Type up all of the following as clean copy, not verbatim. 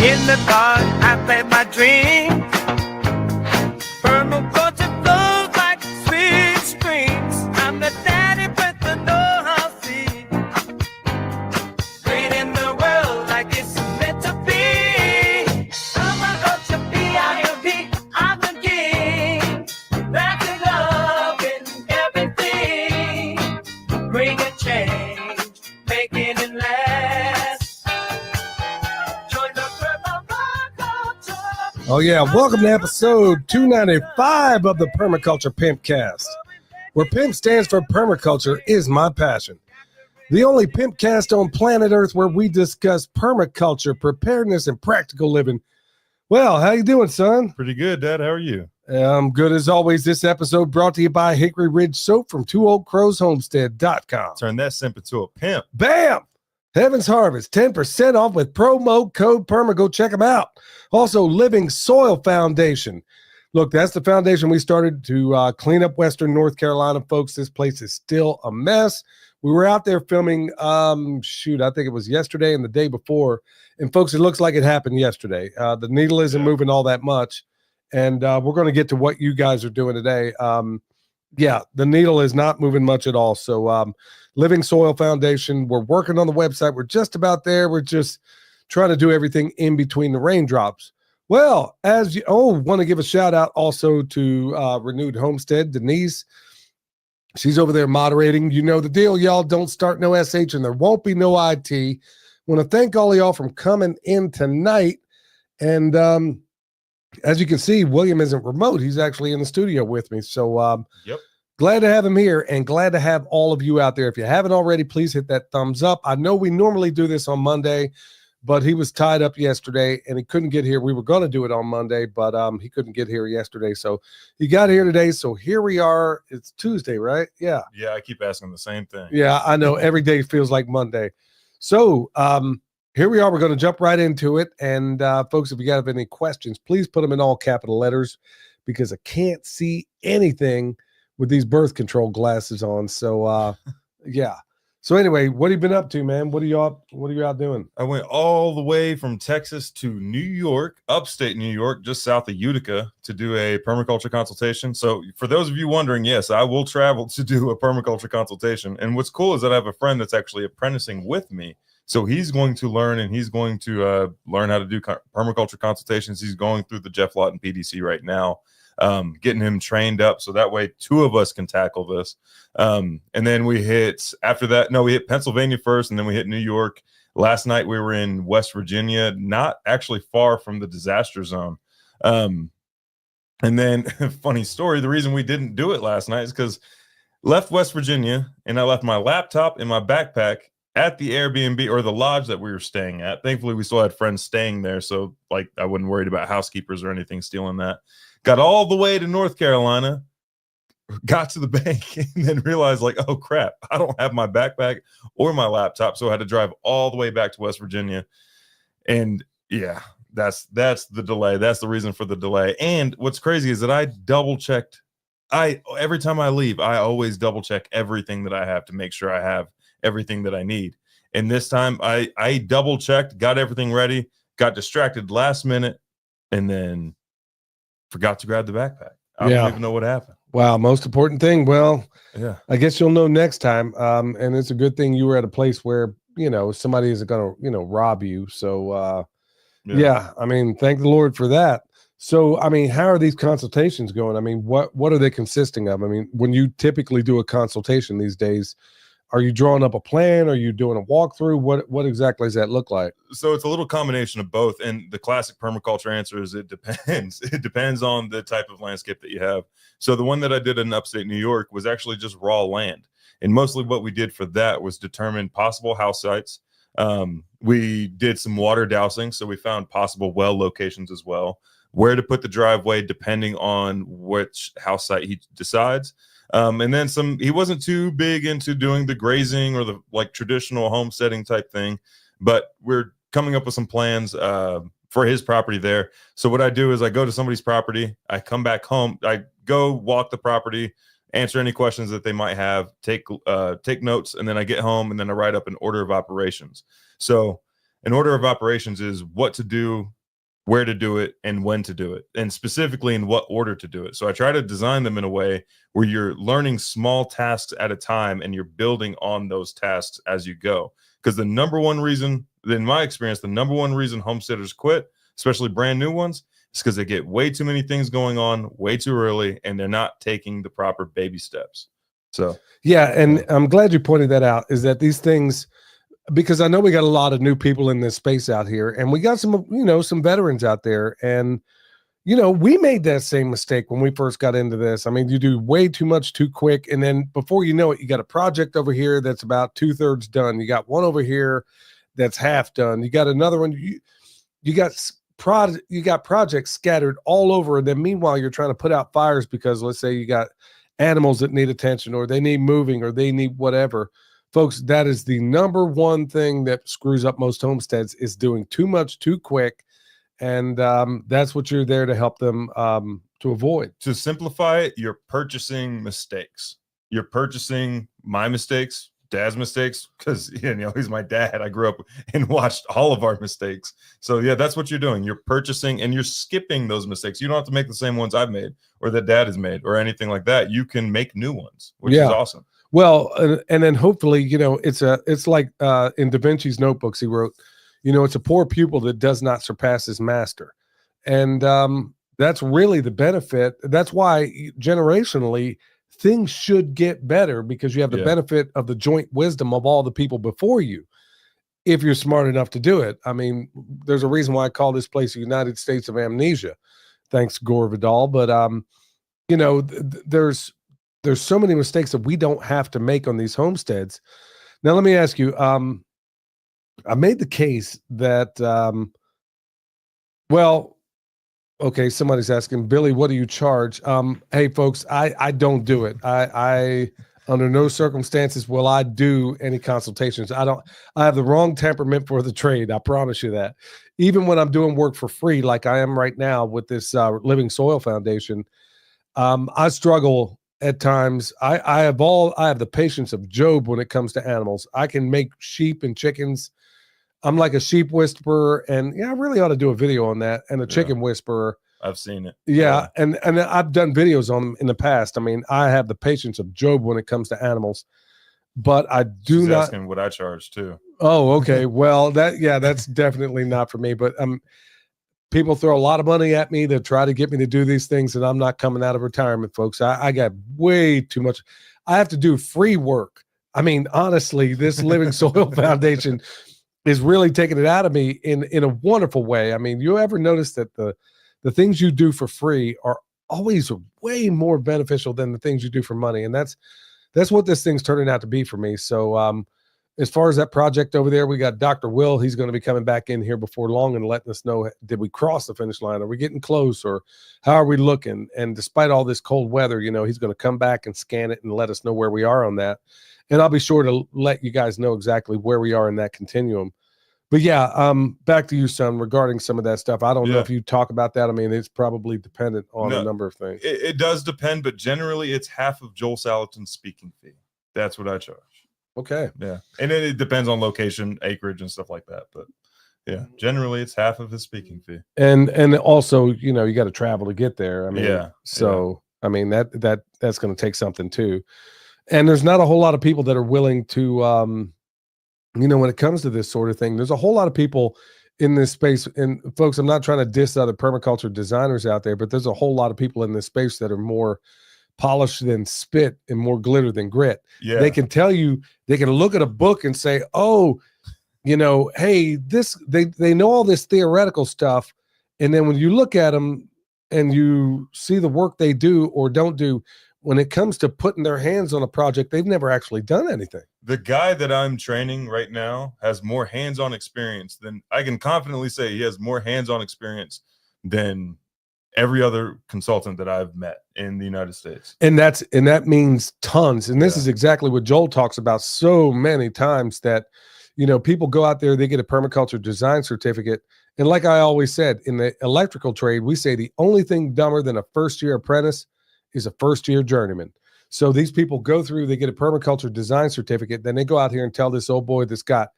In the garden, I plant my dreams. Permaculture flows like sweet streams. I'm the daddy with the know-how seed. Creating the world like it's meant to be. Permaculture, P-I-M-P, I'm the king. Wrapping love in everything. Bring a change, making it last. Join the Permaculture. Oh, yeah. Welcome to episode 295 of the Permaculture Pimpcast, where PIMP stands for Permaculture is my passion. The only Pimpcast on planet Earth where we discuss permaculture, preparedness, and practical living. Well, how you doing, son? Pretty good, Dad. How are you? I'm good as always. This episode brought to you by Hickory Ridge Soap from TwoOldCrowsHomestead.com. Turn that simp into a pimp. Bam! Heaven's Harvest, 10% off with promo code PERMA. Go check them out. Also, Living Soil Foundation. Look, that's the foundation we started to clean up Western North Carolina, folks. This place is still a mess. We were out there filming, I think it was yesterday and the day before. And, folks, it looks like it happened yesterday. The needle isn't moving all that much. And we're going to get to what you guys are doing today. The needle is not moving much at all. So, Living Soil Foundation, we're working on the website. We're just about there. We're just trying to do everything in between the raindrops. Well, want to give a shout out also to Renewed Homestead, Denise. She's over there moderating. You know the deal, y'all. Don't start no SH and there won't be no IT. Want to thank all of y'all from coming in tonight. And as you can see, William isn't remote. He's actually in the studio with me. So Yep. glad to have him here and glad to have all of you out there. If you haven't already, please hit that thumbs up. I know we normally do this on Monday, but he was tied up yesterday and he couldn't get here. We were going to do it on Monday, but he couldn't get here yesterday. So he got here today. So here we are. It's Tuesday, right? Yeah. Yeah, I keep asking the same thing. Yeah, I know. Every day feels like Monday. So here we are. We're going to jump right into it. And folks, if you have any questions, please put them in all capital letters because I can't see anything with these birth control glasses on. So yeah. So anyway, what have you been up to, man? What are you out doing? I went all the way from Texas to New York, upstate New York, just south of Utica, to do a permaculture consultation. So for those of you wondering, yes, I will travel to do a permaculture consultation. And what's cool is that I have a friend that's actually apprenticing with me. So he's going to learn and he's going to learn how to do permaculture consultations. He's going through the Jeff Lawton PDC right now, getting him trained up. So that way two of us can tackle this. And then we hit Pennsylvania first, and then we hit New York. Last night we were in West Virginia, not actually far from the disaster zone. And then funny story, the reason we didn't do it last night is because left West Virginia and I left my laptop in my backpack at the Airbnb or the lodge that we were staying at. Thankfully, we still had friends staying there. So like I wasn't worried about housekeepers or anything stealing that. Got all the way to North Carolina, got to the bank, and then realized like, oh crap, I don't have my backpack or my laptop. So I had to drive all the way back to West Virginia. And yeah, that's the delay. That's the reason for the delay. And what's crazy is that I double checked. Every time I leave, I always double check everything that I have to make sure I have everything that I need. And this time I double checked, got everything ready, got distracted last minute, and then forgot to grab the backpack. I don't even know what happened. Wow. Most important thing. Well, yeah, I guess you'll know next time. And it's a good thing you were at a place where, somebody isn't going to, rob you. So yeah, I mean, thank the Lord for that. So, I mean, how are these consultations going? I mean, what are they consisting of? I mean, when you typically do a consultation these days, are you drawing up a plan? Are you doing a walkthrough? What exactly does that look like? So it's a little combination of both. And the classic permaculture answer is it depends. It depends on the type of landscape that you have. So the one that I did in upstate New York was actually just raw land. And mostly what we did for that was determine possible house sites. We did some water dowsing. So we found possible well locations as well, where to put the driveway depending on which house site he decides. And then he wasn't too big into doing the grazing or the like traditional homesteading type thing, but we're coming up with some plans for his property there. So what I do is I go to somebody's property, I come back home, I go walk the property, answer any questions that they might have, take notes, and then I get home and then I write up an order of operations. So an order of operations is what to do, where to do it, and when to do it, and specifically in what order to do it. So I try to design them in a way where you're learning small tasks at a time and you're building on those tasks as you go. Because the number one reason, in my experience, the number one reason homesteaders quit, especially brand new ones, is because they get way too many things going on way too early and they're not taking the proper baby steps. So yeah, and I'm glad you pointed that out, is that these things, because I know we got a lot of new people in this space out here, and we got some, some veterans out there. And, we made that same mistake when we first got into this. I mean, you do way too much too quick. And then before you know it, you got a project over here that's about 2/3 done. You got one over here that's half done. You got another one. You got projects scattered all over. And then meanwhile, you're trying to put out fires because, let's say, you got animals that need attention, or they need moving, or they need whatever. Folks, that is the number one thing that screws up most homesteads, is doing too much too quick. And that's what you're there to help them to avoid. To simplify it, you're purchasing mistakes. You're purchasing my mistakes, Dad's mistakes, because he's my dad. I grew up and watched all of our mistakes. So yeah, that's what you're doing. You're purchasing and you're skipping those mistakes. You don't have to make the same ones I've made or that Dad has made or anything like that. You can make new ones, which is awesome. Well, and then hopefully, it's like in Da Vinci's notebooks, he wrote, it's a poor pupil that does not surpass his master. And that's really the benefit. That's why generationally things should get better, because you have the benefit of the joint wisdom of all the people before you, if you're smart enough to do it. I mean, there's a reason why I call this place the United States of Amnesia. Thanks, Gore Vidal. But, there's so many mistakes that we don't have to make on these homesteads. Now, let me ask you, I made the case that, okay, somebody's asking, Billy, what do you charge? Hey, folks, I don't do it. I under no circumstances will I do any consultations. I have the wrong temperament for the trade. I promise you that. Even when I'm doing work for free, like I am right now with this Living Soil Foundation, I struggle at times. I have the patience of Job when it comes to animals. I can make sheep and chickens. I'm like a sheep whisperer, and I really ought to do a video on that, and a chicken whisperer. I've seen it. Yeah, and I've done videos on them in the past. I mean, I have the patience of Job when it comes to animals, but I do She's not. Asking what I charge too. Oh, okay. Well, that's definitely not for me. But people throw a lot of money at me to try to get me to do these things, and I'm not coming out of retirement, folks. I got way too much. I have to do free work. I mean, honestly, this Living Soil Foundation is really taking it out of me in a wonderful way. I mean, you ever notice that the things you do for free are always way more beneficial than the things you do for money? And that's what this thing's turning out to be for me. So as far as that project over there, we got Dr. Will. He's going to be coming back in here before long and letting us know, did we cross the finish line? Are we getting close, or how are we looking? And despite all this cold weather, he's going to come back and scan it and let us know where we are on that. And I'll be sure to let you guys know exactly where we are in that continuum. But yeah, back to you, son, regarding some of that stuff. I don't know if you talk about that. I mean, it's probably dependent on a number of things. It does depend, but generally it's half of Joel Salatin's speaking fee. That's what I charge. Okay. Yeah. And it depends on location, acreage, and stuff like that. But yeah, generally it's half of his speaking fee. And also, you got to travel to get there. I mean, I mean, that's going to take something too. And there's not a whole lot of people that are willing to, when it comes to this sort of thing, there's a whole lot of people in this space. And folks, I'm not trying to diss other permaculture designers out there, but there's a whole lot of people in this space that are more polished than spit and more glitter than grit. Yeah. They can tell you, they can look at a book and say, oh, hey, they know all this theoretical stuff. And then when you look at them and you see the work they do or don't do, when it comes to putting their hands on a project, they've never actually done anything. The guy that I'm training right now has more hands-on experience than I can confidently say. He has more hands-on experience than every other consultant that I've met in the United States. And that means tons. And this is exactly what Joel talks about so many times, that, people go out there, they get a permaculture design certificate. And like I always said, in the electrical trade, we say the only thing dumber than a first-year apprentice is a first-year journeyman. So these people go through, they get a permaculture design certificate, then they go out here and tell this old boy that's got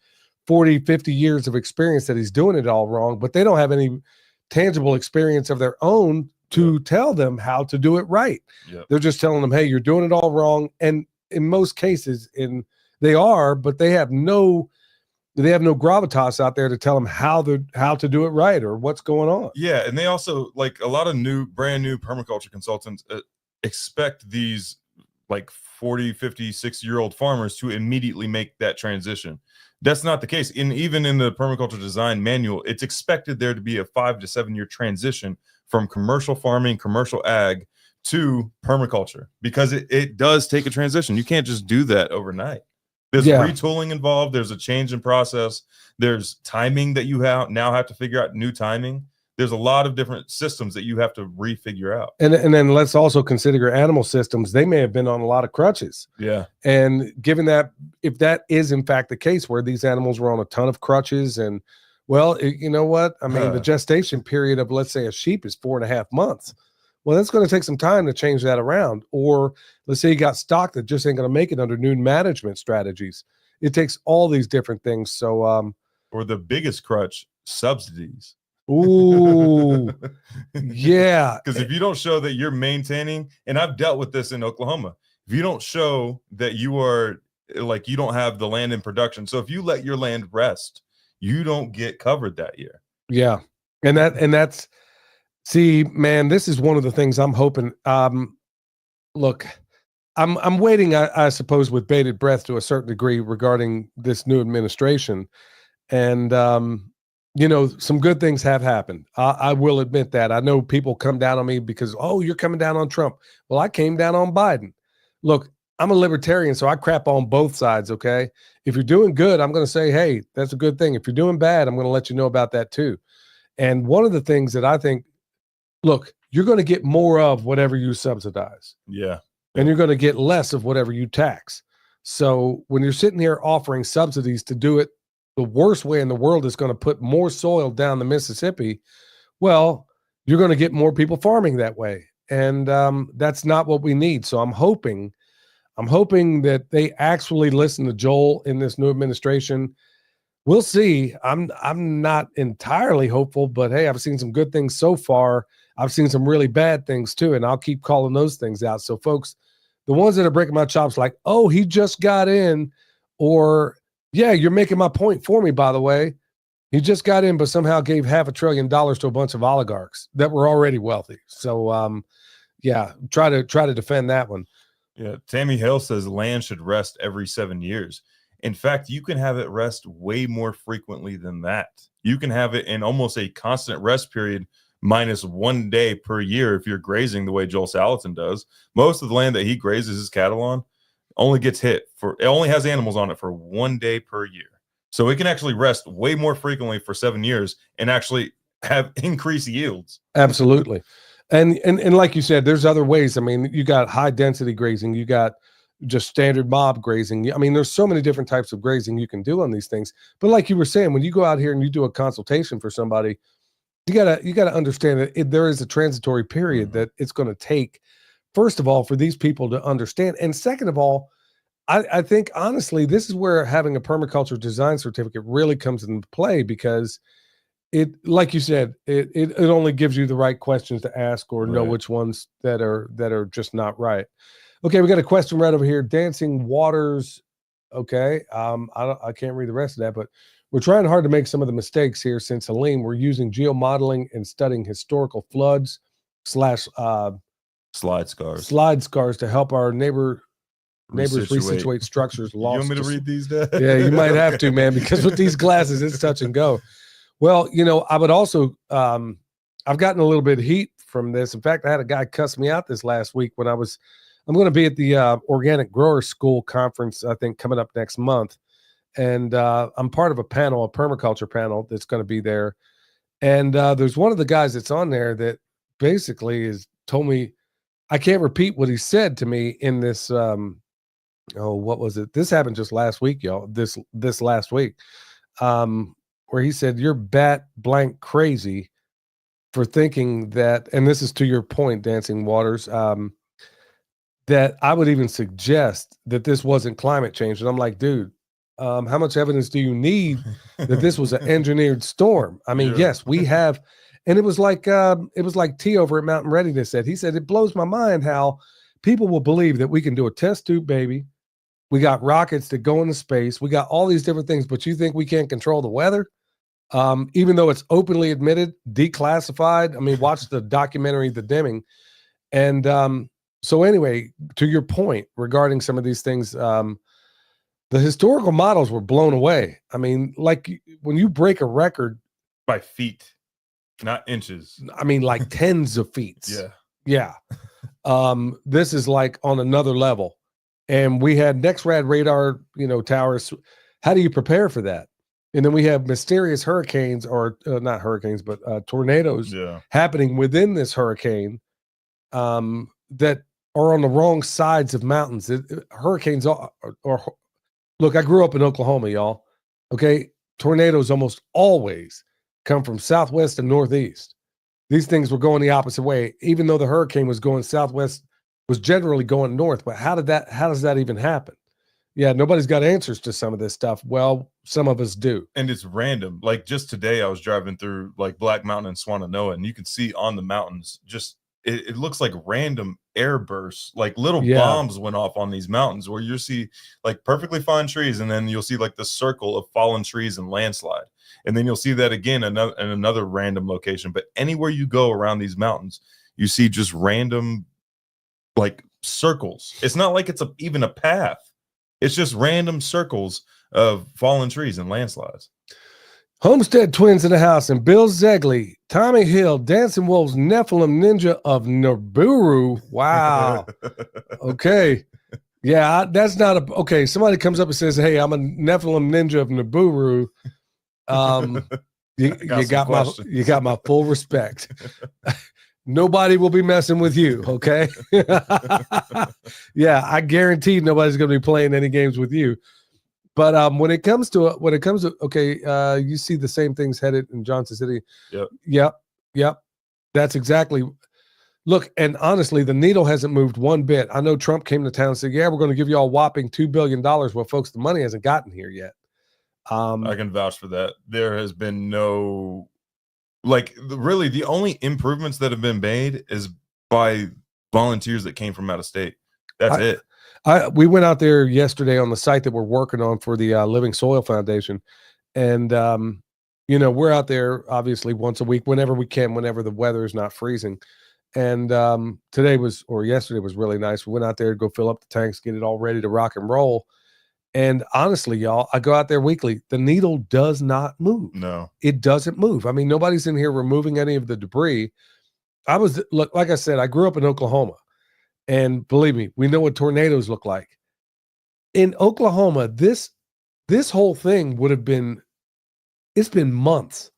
40, 50 years of experience that he's doing it all wrong, but they don't have any tangible experience of their own to tell them how to do it right. Yep. They're just telling them, hey, you're doing it all wrong. And in most cases, they are, but they have no gravitas out there to tell them how to do it right or what's going on. Yeah, and they also, like, a lot of brand new permaculture consultants expect these like 40, 50, 60-year-old farmers to immediately make that transition. That's not the case. Even in the permaculture design manual, it's expected there to be a 5 to 7 year transition from commercial farming, commercial ag to permaculture, because it does take a transition. You can't just do that overnight. There's retooling involved. There's a change in process. There's timing that you now have to figure out, new timing. There's a lot of different systems that you have to refigure out. And then let's also consider your animal systems. They may have been on a lot of crutches. Yeah. And given that, if that is in fact the case, where these animals were on a ton of crutches, and well, you know what? I mean, the gestation period of, let's say, a sheep is 4.5 months. Well, that's going to take some time to change that around. Or let's say you got stock that just ain't going to make it under new management strategies. It takes all these different things. So, or the biggest crutch, subsidies. Ooh, yeah. Because if you don't show that you're maintaining, and I've dealt with this in Oklahoma, if you don't show that you are, like, you don't have the land in production. So if you let your land rest, you don't get covered that year. Yeah. And that's, see, man, this is one of the things I'm hoping. Look, I'm waiting, I suppose, with bated breath to a certain degree regarding this new administration. And, you know, some good things have happened. I will admit that. I know people come down on me because, oh, you're coming down on Trump. Well, I came down on Biden. Look, I'm a libertarian, so I crap on both sides, okay? If you're doing good, I'm going to say, hey, that's a good thing. If you're doing bad, I'm going to let you know about that too. And one of the things that I think, look, you're going to get more of whatever you subsidize. Yeah. And you're going to get less of whatever you tax. So when you're sitting here offering subsidies to do it the worst way in the world, is going to put more soil down the Mississippi, well, you're going to get more people farming that way. And that's not what we need. So I'm hoping that they actually listen to Joel in this new administration. We'll see. I'm not entirely hopeful, but hey, I've seen some good things so far. I've seen some really bad things too, and I'll keep calling those things out. So folks, the ones that are breaking my chops like, oh, he just got in, or yeah, you're making my point for me, by the way. He just got in, but somehow gave $500 billion to a bunch of oligarchs that were already wealthy. So yeah, try to defend that one. Yeah, Tammy Hale says land should rest every 7 years. In fact, you can have it rest way more frequently than that. You can have it in almost a constant rest period minus 1 day per year if you're grazing the way Joel Salatin does. Most of the land that he grazes his cattle on only gets hit for, it only has animals on it for 1 day per year. So it can actually rest way more frequently for 7 years and actually have increased yields. Absolutely. And like you said, there's other ways. I mean, you got high density grazing, you got just standard mob grazing. I mean, there's so many different types of grazing you can do on these things. But like you were saying, when you go out here and you do a consultation for somebody, you gotta understand that there is a transitory period that it's going to take, first of all, for these people to understand. And second of all, I think, honestly, this is where having a permaculture design certificate really comes into play, because it, like you said, it only gives you the right questions to ask, or know which ones that are just not right. Okay, we got a question right over here. Dancing Waters. Okay, I can't read the rest of that, but we're trying hard to make some of the mistakes here since Helene. We're using geomodeling and studying historical floods / slide scars to help our neighbors resituate structures lost. You want me to read these, Dad? Yeah, you might have to, man, because with these glasses, it's touch and go. Well, you know, I would also, I've gotten a little bit of heat from this. In fact, I had a guy cuss me out this last week when I'm going to be at the Organic Grower School conference, I think, coming up next month. And I'm part of a permaculture panel that's going to be there. And there's one of the guys that's on there that basically has told me, I can't repeat what he said to me in this, what was it? This happened just last week, y'all, this last week, where he said, you're bat blank crazy for thinking that, and this is to your point, Dancing Waters, that I would even suggest that this wasn't climate change. And I'm like, dude, How much evidence do you need that this was an engineered storm? I mean, yes, we have, and it was like T over at Mountain Readiness said. He said it blows my mind how people will believe that we can do a test tube baby. We got rockets that go into space. We got all these different things, but you think we can't control the weather? Even though it's openly admitted, declassified. I mean, watch the documentary, The Dimming. And so anyway, to your point regarding some of these things, the historical models were blown away. I mean, like when you break a record by feet, not inches. I mean, like tens of feet. Yeah. This is like on another level. And we had NextRad radar, towers. How do you prepare for that? And then we have mysterious hurricanes, or not hurricanes, but tornadoes happening within this hurricane that are on the wrong sides of mountains. Hurricanes are, look, I grew up in Oklahoma, y'all. Okay. Tornadoes almost always come from southwest and northeast. These things were going the opposite way, even though the hurricane was going southwest, was generally going north. But how does that even happen? Yeah, nobody's got answers to some of this stuff. Well, some of us do. And it's random. Like just today, I was driving through like Black Mountain and Swannanoa, and you can see on the mountains just it looks like random air bursts, like little bombs went off on these mountains where you see like perfectly fine trees, and then you'll see like the circle of fallen trees and landslide. And then you'll see that again in another random location. But anywhere you go around these mountains, you see just random like circles. It's not like it's even a path. It's just random circles of fallen trees and landslides. Homestead Twins in the house, and Bill Zegley, Tommy Hill, Dancing Wolves, Nephilim Ninja of Nibiru. Wow. Okay. Yeah, that's not a okay. Somebody comes up and says, "Hey, I'm a Nephilim Ninja of Nibiru." You got my full respect. Nobody will be messing with you, okay? Yeah, I guarantee nobody's going to be playing any games with you. But when it comes to okay, you see the same things headed in Johnson City. Yep. That's exactly. Look, and honestly, the needle hasn't moved one bit. I know Trump came to town and said, "Yeah, we're going to give you all whopping $2 billion." Well, folks, the money hasn't gotten here yet. I can vouch for that. There has been no. Like really, the only improvements that have been made is by volunteers that came from out of state. That's it. We went out there yesterday on the site that we're working on for the Living Soil Foundation, and we're out there obviously once a week, whenever we can, whenever the weather is not freezing. And yesterday was really nice. We went out there to go fill up the tanks, get it all ready to rock and roll. And honestly, y'all, I go out there weekly. The needle does not move. No, it doesn't move. I mean, nobody's in here removing any of the debris. Like I said, I grew up in Oklahoma, and believe me, we know what tornadoes look like. In Oklahoma, this whole thing it's been months.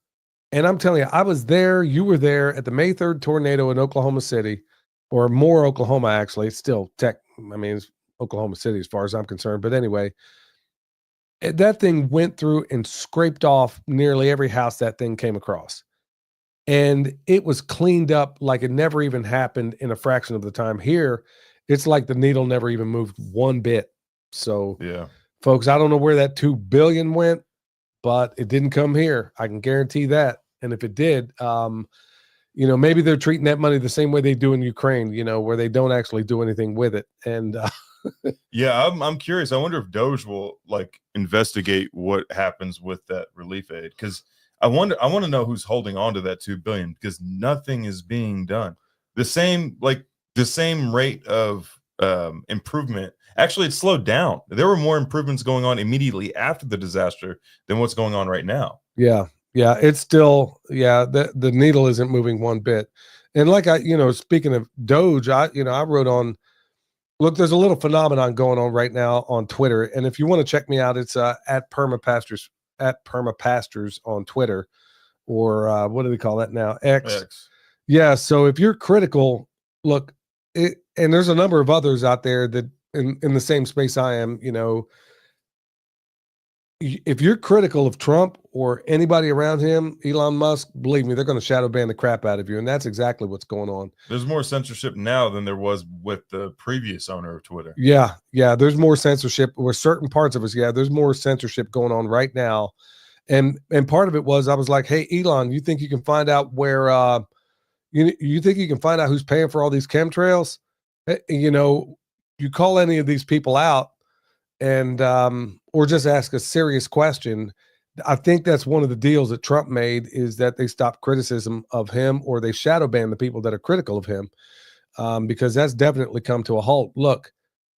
And I'm telling you, I was there, you were there at the May 3rd tornado in Oklahoma City, or more Oklahoma, actually. It's still it's Oklahoma City as far as I'm concerned. But anyway, that thing went through and scraped off nearly every house that thing came across. And it was cleaned up like it never even happened in a fraction of the time. Here, it's like the needle never even moved one bit. So, yeah, folks, I don't know where that $2 billion went, but it didn't come here. I can guarantee that. And if it did, maybe they're treating that money the same way they do in Ukraine, where they don't actually do anything with it. And yeah, I'm curious. I wonder if Doge will like investigate what happens with that relief aid, because I want to know who's holding on to that $2 billion, because nothing is being done. The same rate of improvement. Actually, it slowed down. There were more improvements going on immediately after the disaster than what's going on right now. Yeah, it's still the needle isn't moving one bit. And like speaking of Doge, I wrote on. Look, there's a little phenomenon going on right now on Twitter, and if you want to check me out, it's at Permapastors on Twitter, or what do we call that now? X. Yeah. So if you're critical, look, and there's a number of others out there that in the same space I am. If you're critical of Trump or anybody around him, Elon Musk, believe me, they're going to shadow ban the crap out of you. And that's exactly what's going on. There's more censorship now than there was with the previous owner of Twitter. Yeah. There's more censorship with certain parts of us. Yeah, there's more censorship going on right now. And part of it was I was like, hey, Elon, you think you can find out where you think you can find out who's paying for all these chemtrails? You know, you call any of these people out and or just ask a serious question. I think that's one of the deals that Trump made, is that they stopped criticism of him, or they shadow ban the people that are critical of him, because that's definitely come to a halt. Look,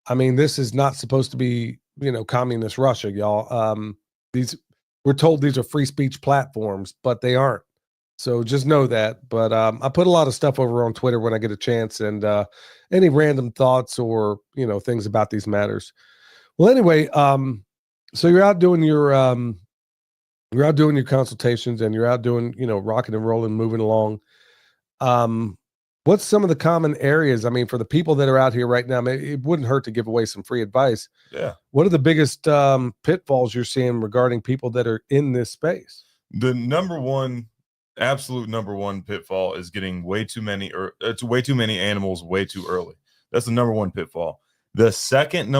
I mean, this is not supposed to be, communist Russia, y'all. We're told these are free speech platforms, but they aren't. So just know that. But I put a lot of stuff over on Twitter when I get a chance, and any random thoughts or things about these matters. Well, anyway, so you're out doing your consultations, and you're out doing, rocking and rolling, moving along. What's some of the common areas? I mean, for the people that are out here right now, maybe it wouldn't hurt to give away some free advice. Yeah. What are the biggest pitfalls you're seeing regarding people that are in this space? The absolute number one pitfall is getting way too many animals way too early. That's the number one pitfall. The second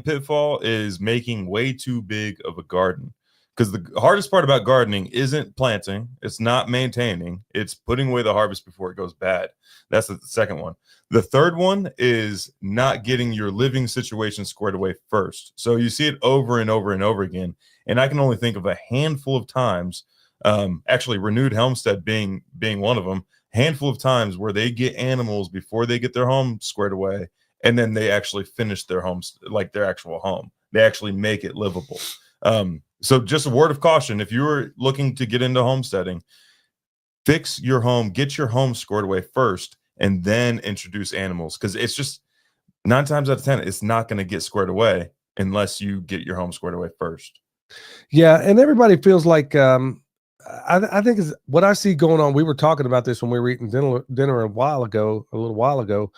pitfall is making way too big of a garden. Because the hardest part about gardening isn't planting, it's not maintaining, it's putting away the harvest before it goes bad. That's the second one. The third one is not getting your living situation squared away first. So you see it over and over and over again. And I can only think of a handful of times, actually Renewed Helmstead being one of them, handful of times where they get animals before they get their home squared away, and then they actually finish their homes, like their actual home. They actually make it livable. So just a word of caution, if you're looking to get into homesteading, fix your home, get your home squared away first, and then introduce animals. Because it's just 9 times out of 10, it's not going to get squared away unless you get your home squared away first. Yeah, and everybody feels like I think is what I see going on. We were talking about this when we were eating dinner a little while ago,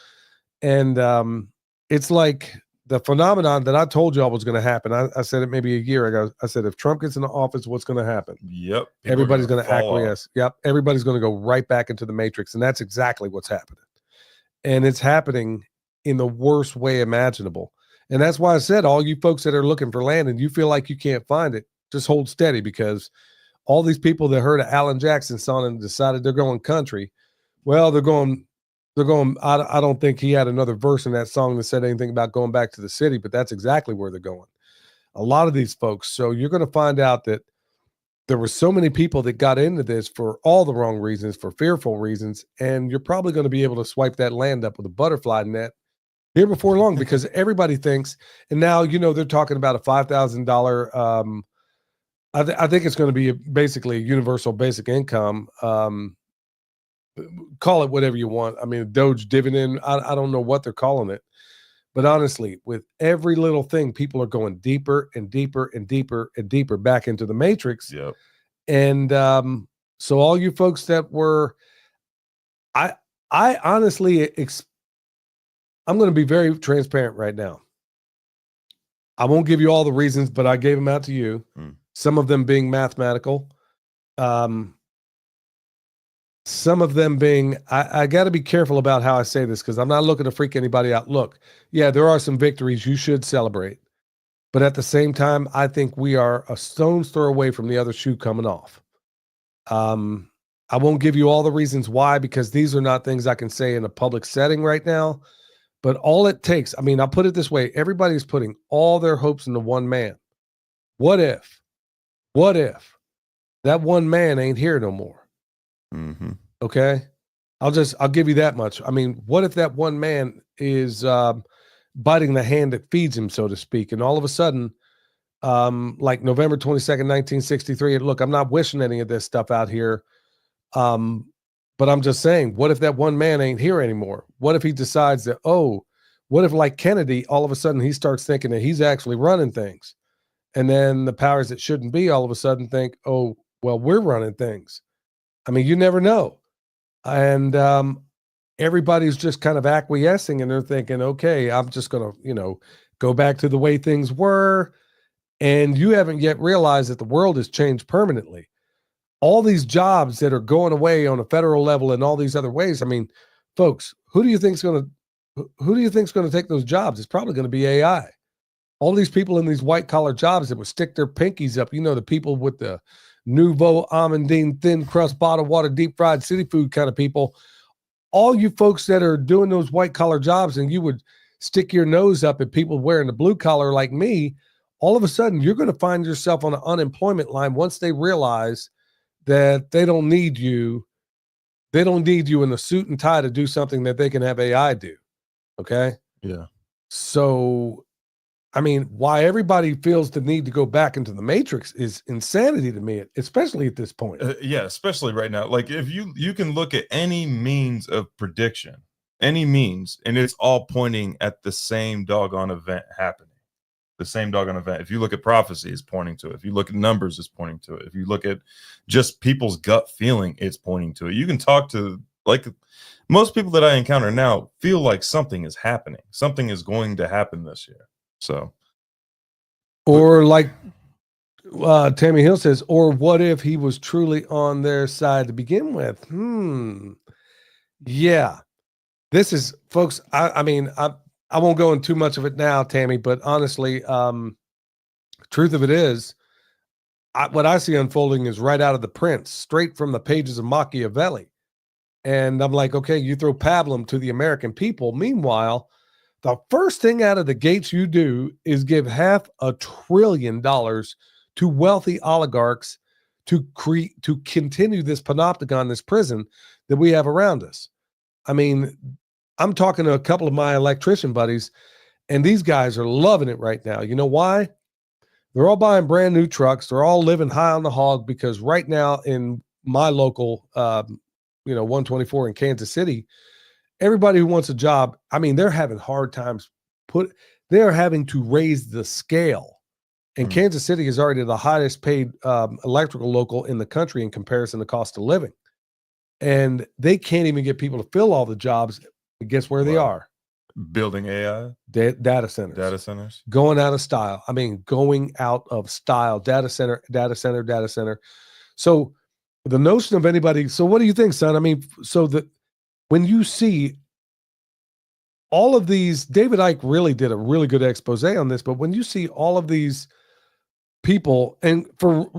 and it's like the phenomenon that I told y'all was going to happen. I said it maybe a year ago. I said, if Trump gets in the office, what's going to happen? Yep. Everybody's going to acquiesce. Yep. Everybody's going to go right back into the matrix. And that's exactly what's happening. And it's happening in the worst way imaginable. And that's why I said, all you folks that are looking for land and you feel like you can't find it, just hold steady, because all these people that heard of Alan Jackson's song and decided they're going country, well, they're going, I don't think he had another verse in that song that said anything about going back to the city, but that's exactly where they're going. A lot of these folks. So you're going to find out that there were so many people that got into this for all the wrong reasons, for fearful reasons. And you're probably going to be able to swipe that land up with a butterfly net here before long, because everybody thinks, and now, they're talking about a $5,000. I think it's going to be basically a universal basic income. Call it whatever you want. I mean, Doge dividend, I don't know what they're calling it. But honestly, with every little thing, people are going deeper and deeper and deeper and deeper back into the matrix. Yep. And so all you folks that were, I honestly, I'm going to be very transparent right now. I won't give you all the reasons, but I gave them out to you. Some of them being mathematical. Some of them being, I got to be careful about how I say this, because I'm not looking to freak anybody out. Look, yeah, there are some victories you should celebrate. But at the same time, I think we are a stone's throw away from the other shoe coming off. I won't give you all the reasons why, because these are not things I can say in a public setting right now. But all it takes, I mean, I'll put it this way. Everybody's putting all their hopes into one man. What if that one man ain't here no more? Mm-hmm. Okay. I'll give you that much. I mean, what if that one man is biting the hand that feeds him, so to speak, and all of a sudden, like November 22nd, 1963, and look, I'm not wishing any of this stuff out here, but I'm just saying, what if that one man ain't here anymore? What if he decides that, what if, like Kennedy, all of a sudden he starts thinking that he's actually running things, and then the powers that shouldn't be all of a sudden think, oh, well, we're running things. I mean, you never know. And everybody's just kind of acquiescing, and they're thinking, okay, I'm just going to, go back to the way things were. And you haven't yet realized that the world has changed permanently. All these jobs that are going away on a federal level and all these other ways. I mean, folks, who do you think's going to take those jobs? It's probably going to be AI. All these people in these white collar jobs that would stick their pinkies up, the people with the nouveau almondine, thin crust, bottled water, deep fried city food kind of people, all you folks that are doing those white collar jobs and you would stick your nose up at people wearing the blue collar like me, all of a sudden you're going to find yourself on an unemployment line once they realize that they don't need you. They don't need you in a suit and tie to do something that they can have AI do. Okay. Yeah. So, I mean, why everybody feels the need to go back into the matrix is insanity to me, especially at this point. Yeah, especially right now. Like if you can look at any means of prediction, any means, and it's all pointing at the same doggone event happening. The same doggone event. If you look at prophecy, it's pointing to it. If you look at numbers, it's pointing to it. If you look at just people's gut feeling, it's pointing to it. You can talk to, like, most people that I encounter now feel like something is happening. Something is going to happen this year. So, or like Tammy Hill says, or what if he was truly on their side to begin with? Yeah. This is, folks, I mean, I won't go into too much of it now, Tammy, but honestly, truth of it is, what I see unfolding is right out of the Prince, straight from the pages of Machiavelli. And I'm like, okay, you throw pablum to the American people. Meanwhile, the first thing out of the gates you do is give $500 billion to wealthy oligarchs to continue this panopticon, this prison that we have around us. I mean, I'm talking to a couple of my electrician buddies, and these guys are loving it right now. You know why? They're all buying brand new trucks. They're all living high on the hog because right now in my local, 124 in Kansas City, everybody who wants a job, I mean, they're having hard times. They're having to raise the scale. And Kansas City is already the highest paid electrical local in the country in comparison to cost of living. And they can't even get people to fill all the jobs. Guess where they are? Building AI? Data centers. Data centers? Going out of style. I mean, going out of style. Data center. So the notion of anybody, so what do you think, son? I mean, so that when you see all of these, David Icke really did a really good expose on this, but when you see all of these people, and for,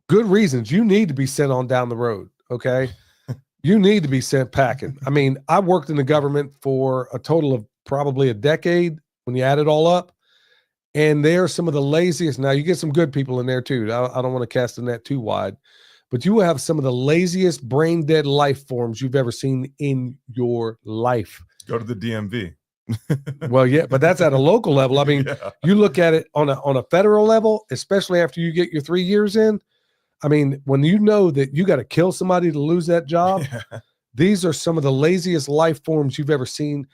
good reasons, you need to be sent on down the road, okay? You need to be sent packing. I mean, I worked in the government for a total of probably a decade when you add it all up. And they are some of the laziest. Now, you get some good people in there too. I don't want to cast the net too wide. But you will have some of the laziest brain dead life forms you've ever seen in your life. Go to the DMV. Well, yeah, but that's at a local level. I mean, You look at it on a federal level, especially after you get your 3 years in. I mean, when you know that you got to kill somebody to lose that job, these are some of the laziest life forms you've ever seen.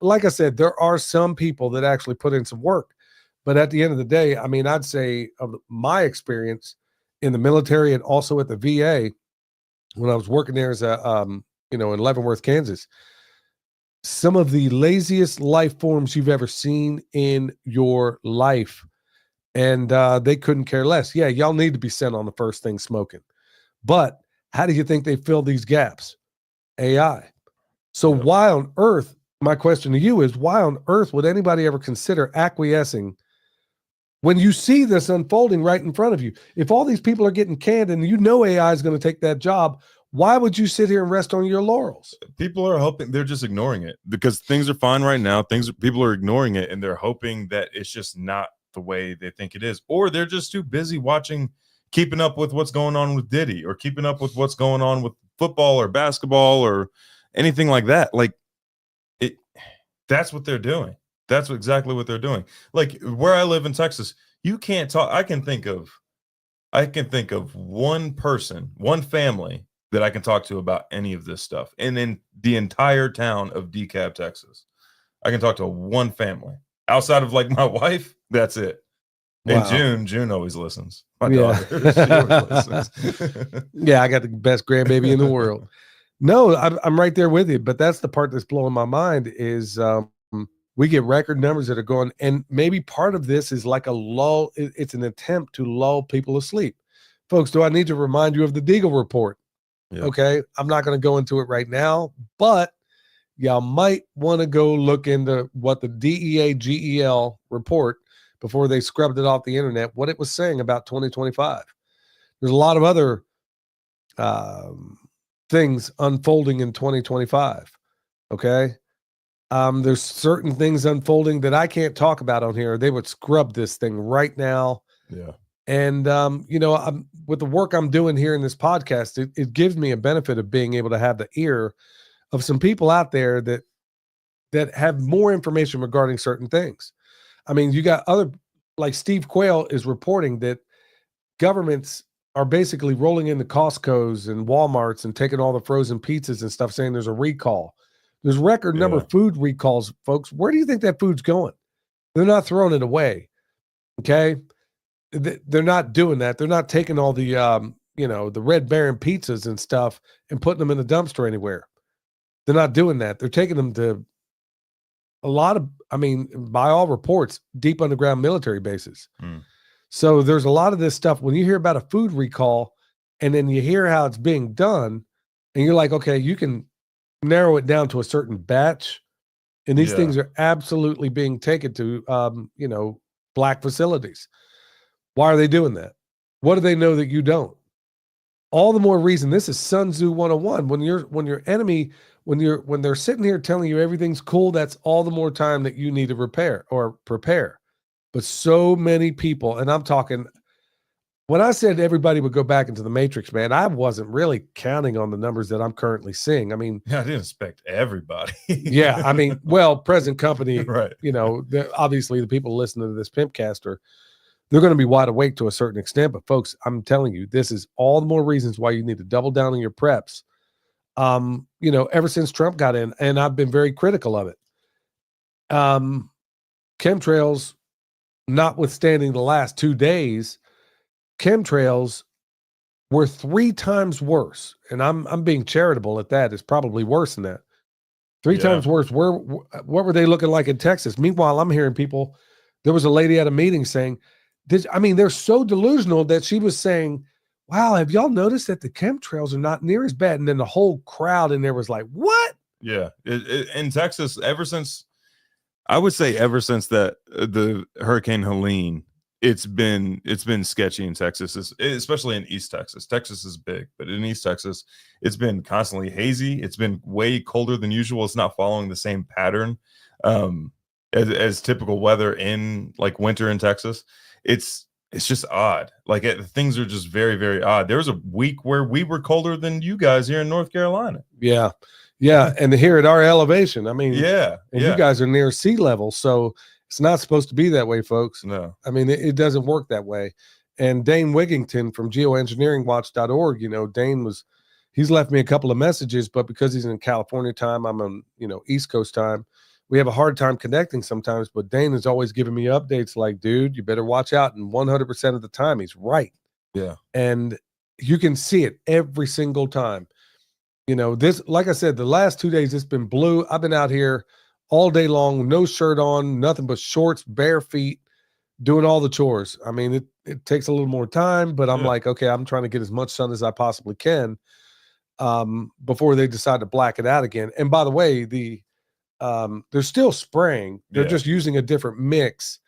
Like I said, there are some people that actually put in some work. But at the end of the day, I mean, I'd say of my experience in the military and also at the VA, when I was working there as in Leavenworth, Kansas, some of the laziest life forms you've ever seen in your life. And they couldn't care less. Yeah, y'all need to be sent on the first thing smoking. But how do you think they fill these gaps? AI. So why on earth, my question to you is, why on earth would anybody ever consider acquiescing when you see this unfolding right in front of you? If all these people are getting canned and AI is going to take that job, why would you sit here and rest on your laurels? People are hoping, they're just ignoring it because things are fine right now. People are ignoring it and they're hoping that it's just not the way they think it is, or they're just too busy keeping up with what's going on with Diddy, or keeping up with what's going on with football or basketball or anything like that. Like that's what they're doing. That's exactly what they're doing. Like where I live in Texas, you can't talk. I can think of one person, one family that I can talk to about any of this stuff. And in the entire town of DeKalb, Texas, I can talk to one family outside of like my wife. That's it. Wow. And June always listens. My daughter, she always listens. Yeah, I got the best grandbaby in the world. No, I'm right there with you. But that's the part that's blowing my mind is We get record numbers that are going, and maybe part of this is like a lull. It's an attempt to lull people asleep. Folks, do I need to remind you of the Deagle report? Yeah. Okay. I'm not going to go into it right now, but y'all might want to go look into what the DEA GEL report before they scrubbed it off the internet, what it was saying about 2025. There's a lot of other things unfolding in 2025. Okay. There's certain things unfolding that I can't talk about on here. They would scrub this thing right now. Yeah. And, I'm with the work I'm doing here in this podcast, it gives me a benefit of being able to have the ear of some people out there that have more information regarding certain things. I mean, you got other, like Steve Quayle is reporting that governments are basically rolling into Costco's and Walmart's and taking all the frozen pizzas and stuff, saying there's a recall. There's record number of food recalls, folks. Where do you think that food's going? They're not throwing it away. Okay. They're not doing that. They're not taking all the, the Red Baron pizzas and stuff and putting them in the dumpster anywhere. They're not doing that. They're taking them to a lot of, by all reports, deep underground military bases. So there's a lot of this stuff. When you hear about a food recall and then you hear how it's being done and you're like, okay, you can narrow it down to a certain batch. And these things are absolutely being taken to, black facilities. Why are they doing that? What do they know that you don't? All the more reason. This is Sun Tzu 101. When your enemy, when they're sitting here telling you everything's cool, that's all the more time that you need to repair or prepare. But so many people, and I'm talking, when I said everybody would go back into the matrix, man, I wasn't really counting on the numbers that I'm currently seeing. I mean, I didn't expect everybody. Present company, right. Obviously the people listening to this Pimpcast they're going to be wide awake to a certain extent. But folks, I'm telling you, this is all the more reasons why you need to double down on your preps. Ever since Trump got in, and I've been very critical of it. Chemtrails, notwithstanding the last 2 days, chemtrails were 3 times worse. And I'm being charitable at that. It's probably worse than that. 3 times worse. What were they looking like in Texas? Meanwhile, I'm hearing people, there was a lady at a meeting saying, they're so delusional that she was saying, wow, have y'all noticed that the chemtrails are not near as bad? And then the whole crowd in there was like, what? Yeah. In Texas, ever since that the Hurricane Helene, it's been sketchy in Texas, especially in East Texas. Texas is big, but in East Texas, it's been constantly hazy. It's been way colder than usual. It's not following the same pattern as typical weather in like winter in Texas. It's just odd. Like things are just very, very odd. There was a week where we were colder than you guys here in North Carolina. Yeah. Yeah. And here at our elevation, you guys are near sea level. So it's not supposed to be that way, folks. No. It doesn't work that way. And Dane Wigington from geoengineeringwatch.org, Dane he's left me a couple of messages, but because he's in California time, I'm on, East Coast time. We have a hard time connecting sometimes, but Dane is always giving me updates like, dude, you better watch out. And 100% of the time, he's right. Yeah. And you can see it every single time. This, like I said, the last 2 days, it's been blue. I've been out here all day long, no shirt on, nothing but shorts, bare feet, doing all the chores. It takes a little more time, but I'm like, okay, I'm trying to get as much sun as I possibly can before they decide to black it out again. And by the way, they're still spraying. They're just using a different mix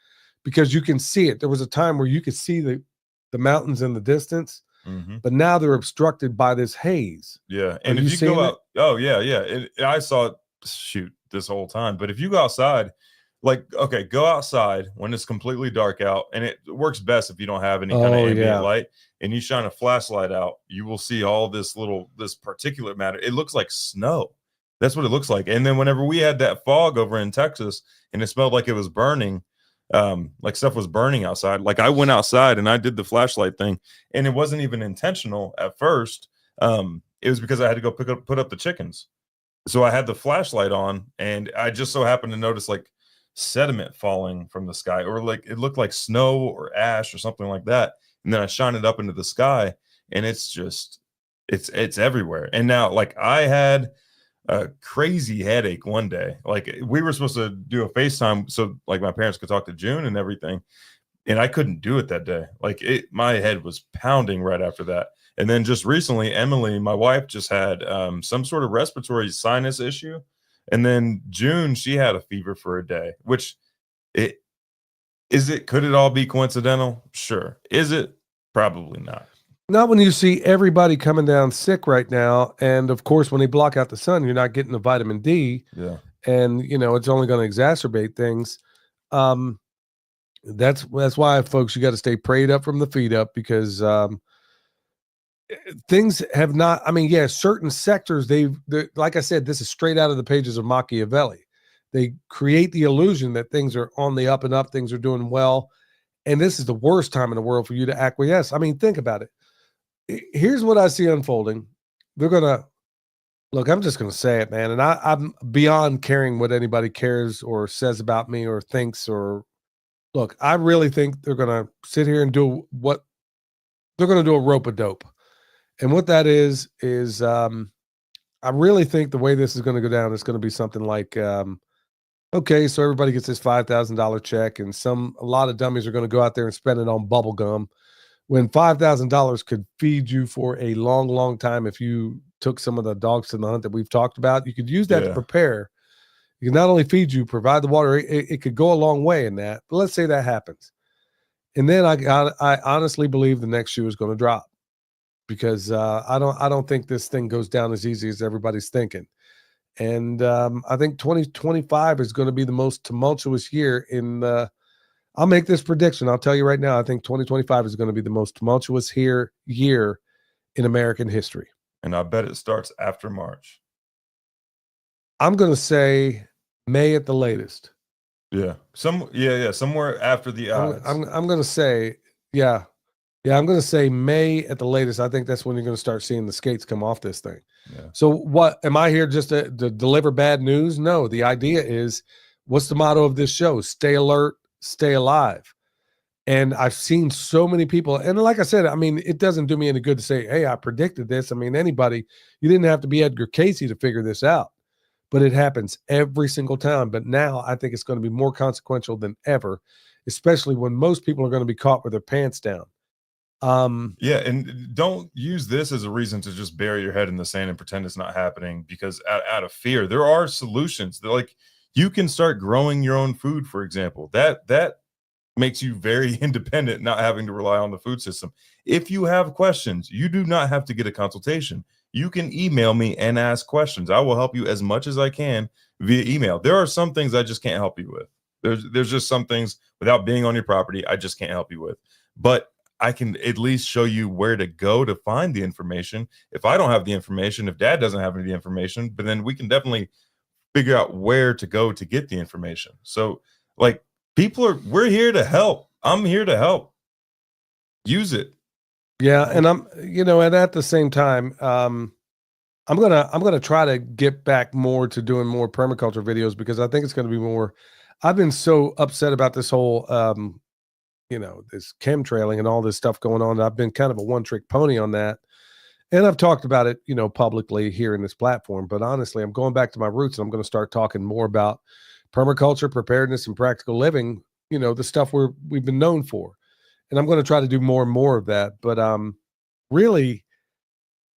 because you can see it. There was a time where you could see the mountains in the distance, but now they're obstructed by this haze. Yeah. And if you go out, and I saw it this whole time. But if you go outside, go outside when it's completely dark out, and it works best if you don't have any kind of ambient light, and you shine a flashlight out, you will see all this particulate matter. It looks like snow. That's what it looks like. And then whenever we had that fog over in Texas and it smelled like it was burning, like stuff was burning outside. Like I went outside and I did the flashlight thing, and it wasn't even intentional at first. It was because I had to go put up the chickens. So I had the flashlight on, and I just so happened to notice like sediment falling from the sky, or like it looked like snow or ash or something like that. And then I shine it up into the sky, and it's everywhere. And now, like I had a crazy headache one day. Like we were supposed to do a FaceTime so like my parents could talk to June and everything. And I couldn't do it that day. Like my head was pounding right after that. And then just recently, Emily, my wife, just had some sort of respiratory sinus issue. And then June, she had a fever for a day, which could it all be coincidental? Sure. Is it? Probably not. Not when you see everybody coming down sick right now. And of course, when they block out the sun, you're not getting the vitamin D. Yeah. And, it's only going to exacerbate things. That's why, folks, you got to stay prayed up from the feet up, because things have not, certain sectors, like I said, this is straight out of the pages of Machiavelli. They create the illusion that things are on the up and up, things are doing well. And this is the worst time in the world for you to acquiesce. I mean, think about it. Here's what I see unfolding. They're going to, look, I'm just going to say it, man. And I'm beyond caring what anybody cares or says about me or thinks or, look, I really think they're going to sit here and do what they're going to do, a rope-a-dope. And what that is I really think the way this is going to go down is going to be something like, okay, so everybody gets this $5,000 check, and a lot of dummies are going to go out there and spend it on bubble gum, when $5,000 could feed you for a long, long time. If you took some of the dogs to the hunt that we've talked about, you could use that to prepare. You can not only feed you, provide the water. It could go a long way in that. But let's say that happens, and then I honestly believe the next shoe is going to drop, because I don't think this thing goes down as easy as everybody's thinking. And I think 2025 is going to be the most tumultuous year I'll make this prediction. I'll tell you right now, I think 2025 is going to be the most tumultuous year in American history. And I bet it starts after March. I'm going to say May at the latest. Yeah. Somewhere after the odds. I'm going to say, I'm going to say May at the latest. I think that's when you're going to start seeing the skates come off this thing. Yeah. So what, am I here just to deliver bad news? No, the idea is, what's the motto of this show? Stay alert, stay alive. And I've seen so many people, and like I said, it doesn't do me any good to say, hey, I predicted this. Anybody, you didn't have to be Edgar Casey to figure this out, but it happens every single time. But now I think it's going to be more consequential than ever, especially when most people are going to be caught with their pants down. And don't use this as a reason to just bury your head in the sand and pretend it's not happening, because out of fear, there are solutions. They're like, you can start growing your own food, for example. That makes you very independent, not having to rely on the food system. If you have questions, you do not have to get a consultation. You can email me and ask questions. I will help you as much as I can via email. There are some things I just can't help you with. There's just some things, without being on your property, I just can't help you with. But I can at least show you where to go to find the information. If I don't have the information, if Dad doesn't have any information, but then we can definitely figure out where to go to get the information. So like, we're here to help. I'm here to help. Use it. Yeah. And and at the same time, I'm going to try to get back more to doing more permaculture videos, because I think it's going to be more. I've been so upset about this whole, this chemtrailing and all this stuff going on. I've been kind of a one-trick pony on that. And I've talked about it, publicly here in this platform. But honestly, I'm going back to my roots, and I'm going to start talking more about permaculture, preparedness, and practical living, the stuff we've been known for. And I'm going to try to do more and more of that. But really,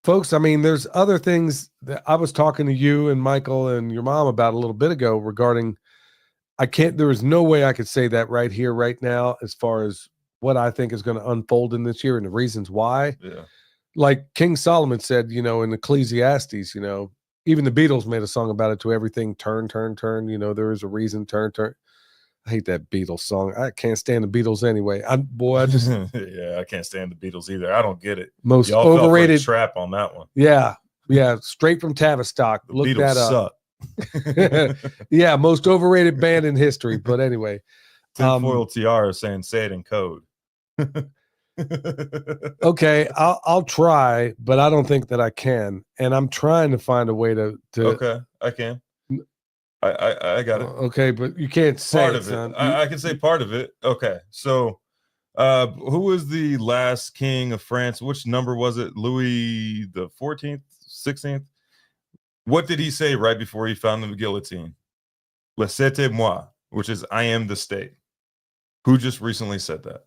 folks, there's other things that I was talking to you and Michael and your mom about a little bit ago regarding, there is no way I could say that right here, right now, as far as what I think is going to unfold in this year and the reasons why. Yeah. Like King Solomon said, in Ecclesiastes, even the Beatles made a song about it, to everything turn, turn, turn. There is a reason, turn, turn. I hate that Beatles song. I can't stand the Beatles anyway. I just I can't stand the Beatles either. I don't get it. Most Y'all overrated trap on that one. Yeah, straight from Tavistock. The Look Beatles that up. suck. Yeah, most overrated band in history. But anyway, Tinfoil Tiara saying, say it in code. Okay, I'll try, but I don't think that I can. And I'm trying to find a way to Okay, I can. I got it. Okay, but you can't say part of it. Son. I can say part of it. Okay, so who was the last king of France? Which number was it? Louis the 14th, 16th? What did he say right before he found the guillotine? Laissez-moi, which is I am the state. Who just recently said that?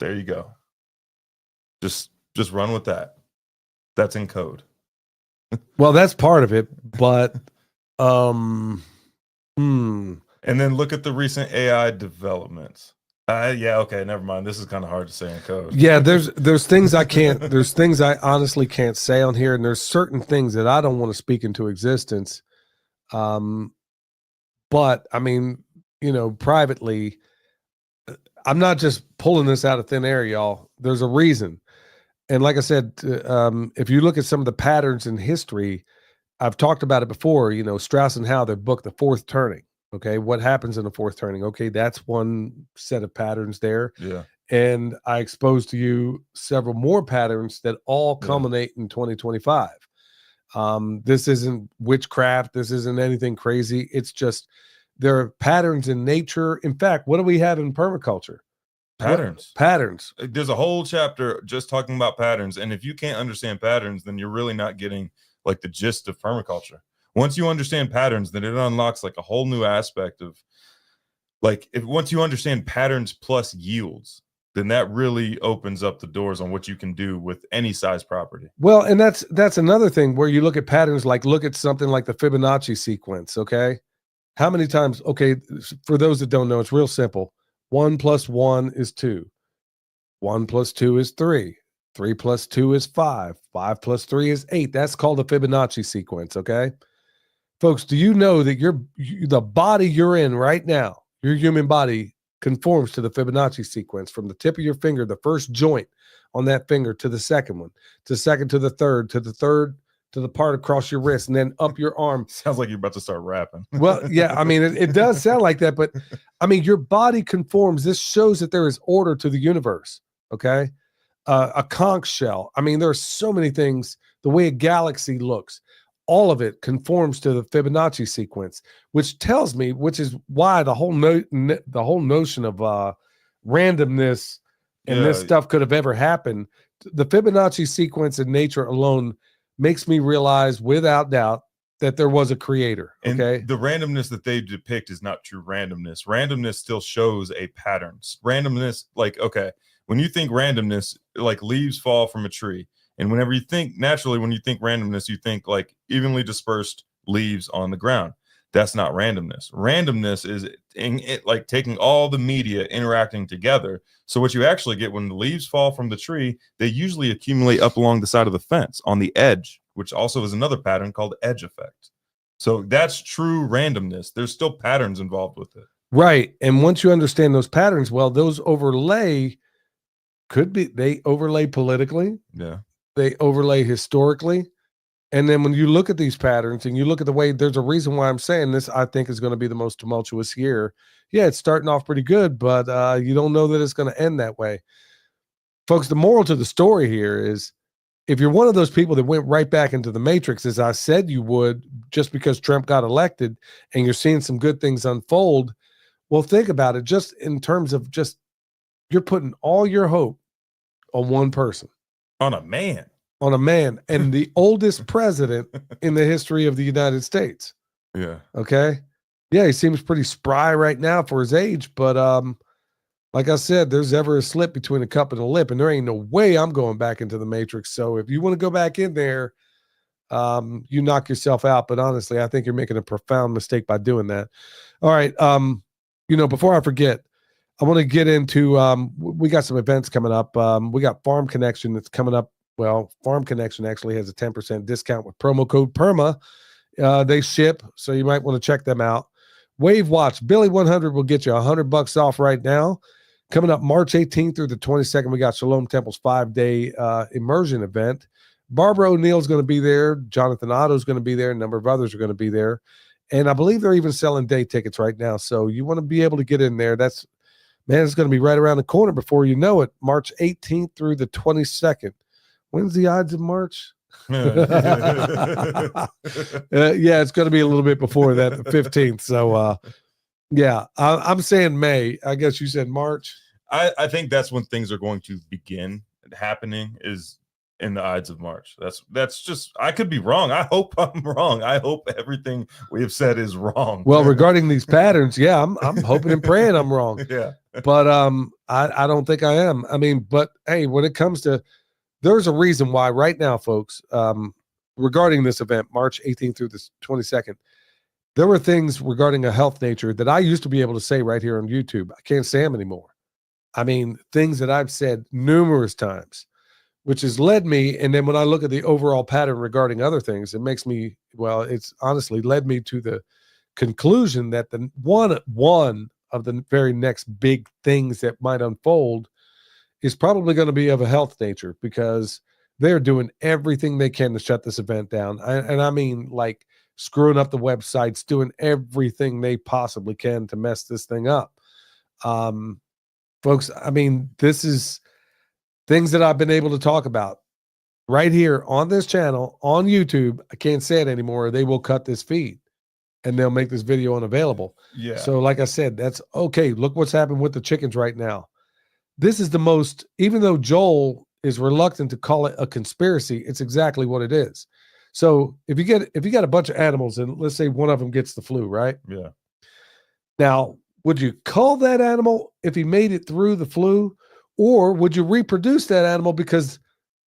There you go. Just run with that. That's in code. Well, that's part of it, but And then look at the recent AI developments. Yeah, okay, never mind. This is kind of hard to say in code. yeah, there's things I can't, there's things I honestly can't say on here, and there's certain things that I don't want to speak into existence. But I mean, you know, privately, I'm not just pulling this out of thin air, y'all. There's a reason. And like I said, if you look at some of the patterns in history, I've talked about it before, you know, Strauss and Howe, their book, The Fourth Turning. Okay. What happens in the fourth turning? Okay. That's one set of patterns there. Yeah. And I exposed to you several more patterns that all culminate in 2025. This isn't witchcraft. This isn't anything crazy. It's just there are patterns in nature. In fact, what do we have in permaculture? Patterns. Patterns. There's a whole chapter just talking about patterns. And if you can't understand patterns, then you're really not getting like the gist of permaculture. Once you understand patterns, then it unlocks like a whole new aspect of like once you understand patterns plus yields, then that really opens up the doors on what you can do with any size property. Well, and that's another thing where you look at patterns, like look at something like the Fibonacci sequence. Okay. How many times? Okay. For those that don't know, it's real simple. 1 + 1 is 2. 1 + 2 is 3. 3 + 2 is 5. 5 + 3 is 8. That's called the Fibonacci sequence. Okay. Folks, do you know that the body you're in right now, your human body conforms to the Fibonacci sequence from the tip of your finger, the first joint on that finger, to the second one, to the second, to the third, to the part across your wrist, and then up your arm. Sounds like you're about to start rapping. Well, yeah, I mean, it does sound like that, but I mean, your body conforms. This shows that there is order to the universe. Okay. A conch shell. I mean, there are so many things, the way a galaxy looks. All of it conforms to the Fibonacci sequence, which tells me, which is why the whole notion of randomness and this stuff could have ever happened. The Fibonacci sequence in nature alone makes me realize without doubt that there was a creator. Okay. And the randomness that they depict is not true randomness. Randomness still shows a pattern. Randomness, like, okay, when you think randomness, like leaves fall from a tree. And whenever you think naturally, when you think randomness, you think like evenly dispersed leaves on the ground. That's not randomness. Randomness is like taking all the media interacting together. So what you actually get when the leaves fall from the tree, they usually accumulate up along the side of the fence on the edge, which also is another pattern called edge effect. So that's true randomness. There's still patterns involved with it. Right. And once you understand those patterns, well, those overlay they overlay politically. Yeah. They overlay historically. And then when you look at these patterns and you look at the way, there's a reason why I'm saying this, I think is going to be the most tumultuous year. Yeah, it's starting off pretty good, but you don't know that it's going to end that way. Folks, the moral to the story here is if you're one of those people that went right back into the matrix, as I said you would, just because Trump got elected and you're seeing some good things unfold, well, think about it just in terms of just you're putting all your hope on one person. On a man. And the oldest president in the history of the United States. Yeah. Okay. Yeah, he seems pretty spry right now for his age, but like I said, there's ever a slip between a cup and a lip, and there ain't no way I'm going back into the matrix. So if you want to go back in there, you knock yourself out. But honestly, I think you're making a profound mistake by doing that. All right. Before I forget, I want to get into we got some events coming up. We got Farm Connection that's coming up. Well, Farm Connection actually has a 10% discount with promo code PERMA. They ship, so you might want to check them out. Wave Watch, Billy 100 will get you $100 off right now. Coming up March 18th through the 22nd, we got Shalom Temple's 5-day immersion event. Barbara O'Neill's going to be there. Jonathan Otto's going to be there. A number of others are going to be there. And I believe they're even selling day tickets right now. So you want to be able to get in there. It's going to be right around the corner before you know it. March 18th through the 22nd. When's the odds of March? Yeah, it's going to be a little bit before that, the 15th. So, I'm saying May. I guess you said March. I think that's when things are going to begin happening is in the Ides of March. That's just, I could be wrong. I hope I'm wrong. I hope everything we have said is wrong. Well, regarding these patterns, yeah, I'm hoping and praying I'm wrong. Yeah. But I don't think I am. I mean, but hey, when it comes to, there's a reason why right now, folks, regarding this event, March 18th through the 22nd, there were things regarding a health nature that I used to be able to say right here on YouTube. I can't say them anymore. I mean, things that I've said numerous times, which has led me. And then when I look at the overall pattern regarding other things, it makes me, well, it's honestly led me to the conclusion that the one of the very next big things that might unfold is probably going to be of a health nature, because they're doing everything they can to shut this event down. And I mean, like, screwing up the websites, doing everything they possibly can to mess this thing up. Folks, I mean, this is things that I've been able to talk about right here on this channel, on YouTube. I can't say it anymore. They will cut this feed and they'll make this video unavailable. Yeah. So like I said, that's okay. Look what's happened with the chickens right now. This is the most, even though Joel is reluctant to call it a conspiracy, it's exactly what it is. So if you got a bunch of animals and let's say one of them gets the flu, right? Yeah. Now, would you cull that animal if he made it through the flu, or would you reproduce that animal because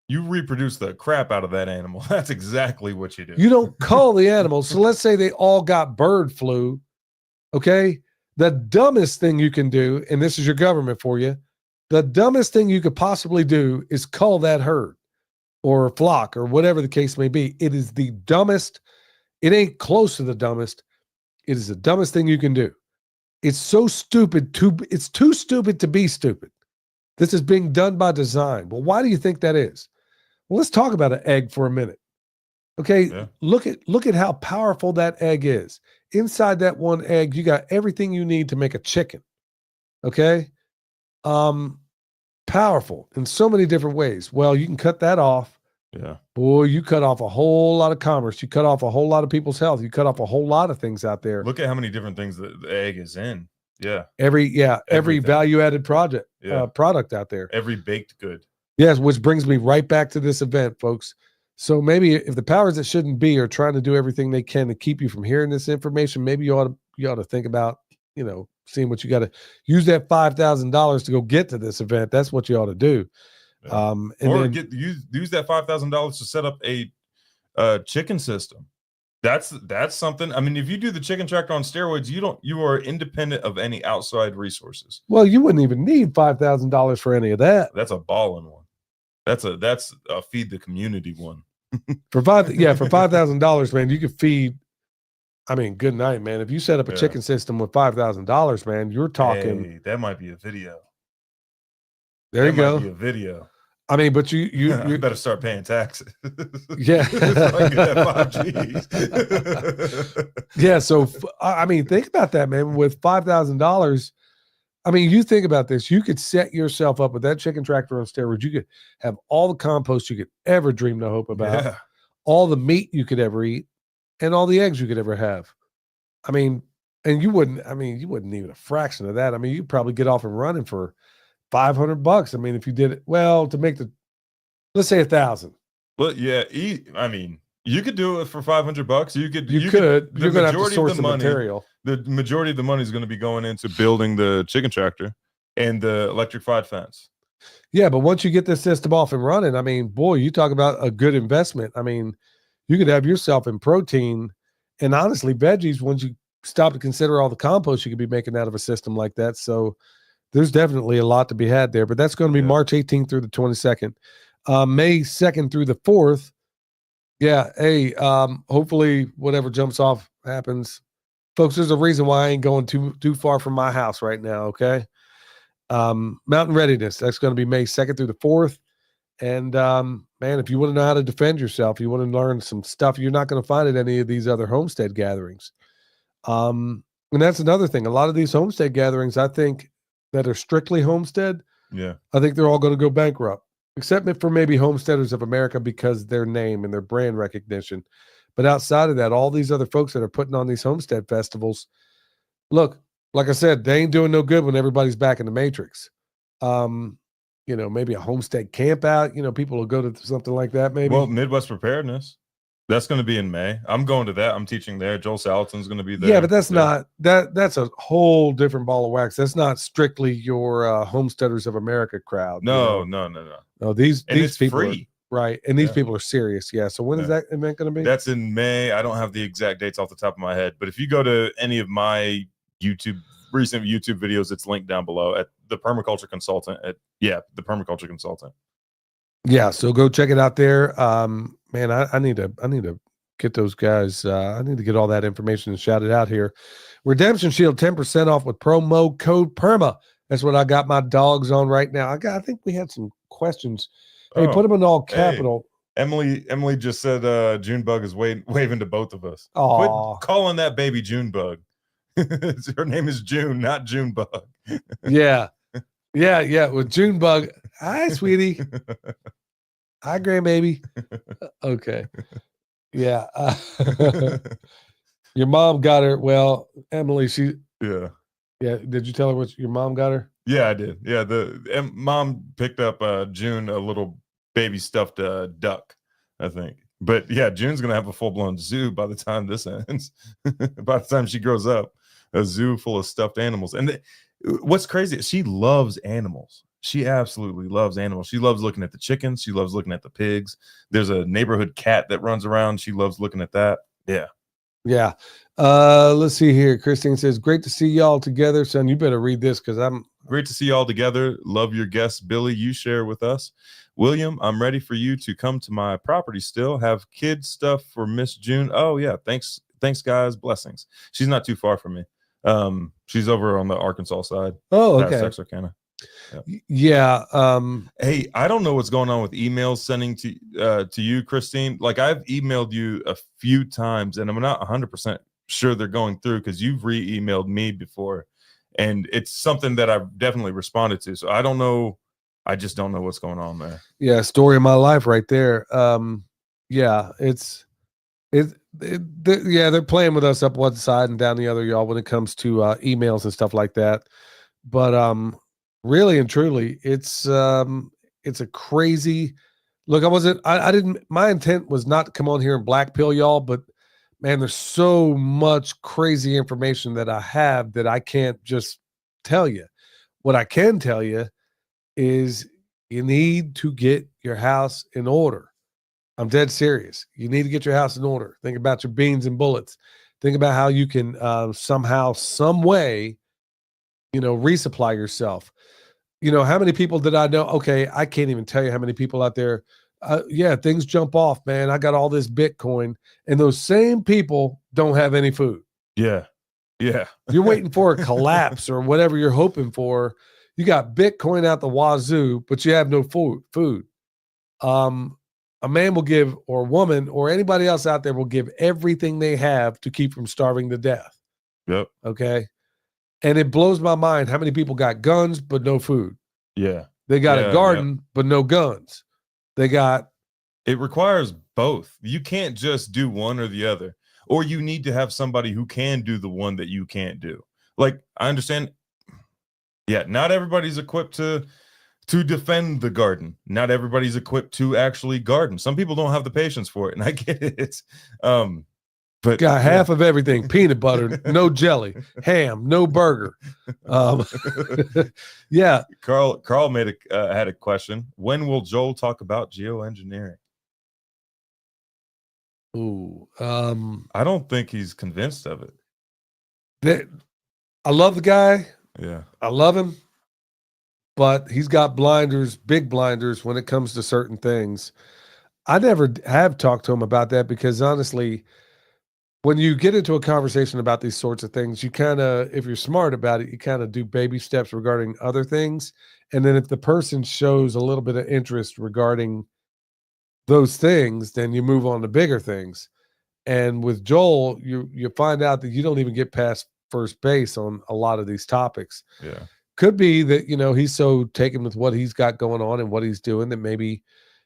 you reproduce the crap out of that animal? That's exactly what you do. You don't cull the animal. So let's say they all got bird flu. Okay. The dumbest thing you can do, and this is your government for you, the dumbest thing you could possibly do is cull that herd or flock or whatever the case may be. It is the dumbest. It ain't close to the dumbest. It is the dumbest thing you can do. It's so stupid. It's too stupid to be stupid. This is being done by design. Well, why do you think that is? Well, let's talk about an egg for a minute. Okay. Yeah. Look at how powerful that egg is. Inside that one egg, you got everything you need to make a chicken. Okay. Powerful in so many different ways. Well, you can cut that off. Yeah. Boy, you cut off a whole lot of commerce. You cut off a whole lot of people's health. You cut off a whole lot of things out there. Look at how many different things the egg is in. Yeah. Every value-added product out there. Every baked good. Yes, which brings me right back to this event, folks. So maybe if the powers that shouldn't be are trying to do everything they can to keep you from hearing this information, maybe you ought to think about, seeing what you got to use that $5,000 to go get to this event. That's what you ought to do. Yeah. Use that $5,000 to set up a chicken system. That's something. I mean, if you do the chicken tractor on steroids, you are independent of any outside resources. Well, you wouldn't even need $5,000 for any of that. That's a balling one. That's a feed the community one. for $5,000, man, you could feed. I mean, good night, man. If you set up a chicken system with $5,000, man, you're talking. Hey, that might be a video. There you go. Might be a video. I mean, but you better start paying taxes. Yeah. So I can get that 5Gs. Yeah. So, I mean, think about that, man. With $5,000, I mean, you think about this. You could set yourself up with that chicken tractor on steroids. You could have all the compost you could ever dream to hope about, all the meat you could ever eat, and all the eggs you could ever have. I mean, and you wouldn't need a fraction of that. I mean, you'd probably get off and running for $500. I mean, if you did it well to make let's say 1,000. But yeah, I mean, you could do it for $500. You could. You're going to have to source the material. The majority of the money is going to be going into building the chicken tractor and the electrified fence. Yeah, but once you get this system off and running, I mean, boy, you talk about a good investment. I mean, you could have yourself in protein and honestly veggies once you stop to consider all the compost you could be making out of a system like that. So there's definitely a lot to be had there, but that's going to be March 18th through the 22nd, May 2nd through the 4th. Yeah. Hey, hopefully whatever jumps off happens, folks. There's a reason why I ain't going too far from my house right now. Okay. Mountain readiness. That's going to be May 2nd through the 4th. And, man, if you want to know how to defend yourself, you want to learn some stuff you're not going to find at any of these other homestead gatherings. And that's another thing. A lot of these homestead gatherings, I think, that are strictly homestead, I think they're all going to go bankrupt, except for maybe Homesteaders of America because their name and their brand recognition. But outside of that, all these other folks that are putting on these homestead festivals, look, like I said, they ain't doing no good when everybody's back in the matrix. maybe a homestead camp out. People will go to something like that. Maybe. Well, Midwest Preparedness. That's going to be in May. I'm going to that. I'm teaching there. Joel Salatin's going to be there. Yeah, but that's not that's a whole different ball of wax. That's not strictly your Homesteaders of America crowd. No. No, these it's people free. Right. And these Yeah. people are serious. Yeah. So when is that event going to be? That's in May. I don't have the exact dates off the top of my head, but if you go to any of my recent YouTube videos, it's linked down below at the Permaculture Consultant the Permaculture Consultant. Yeah. So go check it out there. Man, I need to get those guys. I need to get all that information and shout it out here. Redemption Shield 10% off with promo code PERMA. That's what I got my dogs on right now. I think we had some questions. Hey, put them in all capital. Hey, Emily just said Junebug is waving to both of us. Aw. Quit calling that baby Junebug. Her name is June, not Junebug. Yeah. With Junebug. Hi, sweetie. Hi, grandbaby. Okay. Yeah. Your mom got her. Well, Emily, Yeah. Did you tell her what your mom got her? Yeah, I did. Yeah. Mom picked up June a little baby stuffed duck, I think. But yeah, June's going to have a full blown zoo by the time this ends. By the time she grows up, a zoo full of stuffed animals. And what's crazy is she loves animals. She absolutely loves animals. She loves looking at the chickens. She loves looking at the pigs. There's a neighborhood cat that runs around. She loves looking at that. Yeah. Yeah. Let's see here. Christine says, great to see y'all together. Son, you better read this because I'm great to see y'all together. Love your guests, Billy. You share with us. William, I'm ready for you to come to my property still. Have kid stuff for Miss June. Oh, yeah. Thanks, guys. Blessings. She's not too far from me. She's over on the Arkansas side. Oh, okay. Texarkana. Yeah. Hey, I don't know what's going on with emails sending to you, Christine. Like I've emailed you a few times and I'm not 100% sure they're going through because you've re-emailed me before and it's something that I've definitely responded to. So I don't know. I just don't know what's going on there. Yeah. Story of my life right there. Yeah, they're playing with us up one side and down the other, y'all, when it comes to emails and stuff like that. But really and truly, it's a crazy look. I didn't, my intent was not to come on here and black pill y'all, but man, there's so much crazy information that I have that I can't just tell you. What I can tell you is you need to get your house in order. I'm dead serious. You need to get your house in order. Think about your beans and bullets. Think about how you can somehow, some way, resupply yourself. How many people did I know? Okay, I can't even tell you how many people out there. Yeah, things jump off, man. I got all this Bitcoin, and those same people don't have any food. Yeah. You're waiting for a collapse or whatever you're hoping for. You got Bitcoin out the wazoo, but you have no food. A man will give, or a woman, or anybody else out there will give everything they have to keep from starving to death. Yep. Okay. And it blows my mind how many people got guns but no food. Yeah. They got a garden but no guns. It requires both. You can't just do one or the other, or you need to have somebody who can do the one that you can't do. Like, I understand. Yeah. Not everybody's equipped to defend the garden. Not everybody's equipped to actually garden. Some people don't have the patience for it, and I get it. But got half of everything: peanut butter, no jelly, ham, no burger. Yeah. Carl had a question. When will Joel talk about geoengineering? Ooh, I don't think he's convinced of it. I love the guy. Yeah, I love him. But he's got blinders, big blinders when it comes to certain things. I never have talked to him about that because honestly, when you get into a conversation about these sorts of things, you kind of, if you're smart about it, you kind of do baby steps regarding other things. And then if the person shows a little bit of interest regarding those things, then you move on to bigger things. And with Joel, you find out that you don't even get past first base on a lot of these topics. Yeah. Could be that, he's so taken with what he's got going on and what he's doing that maybe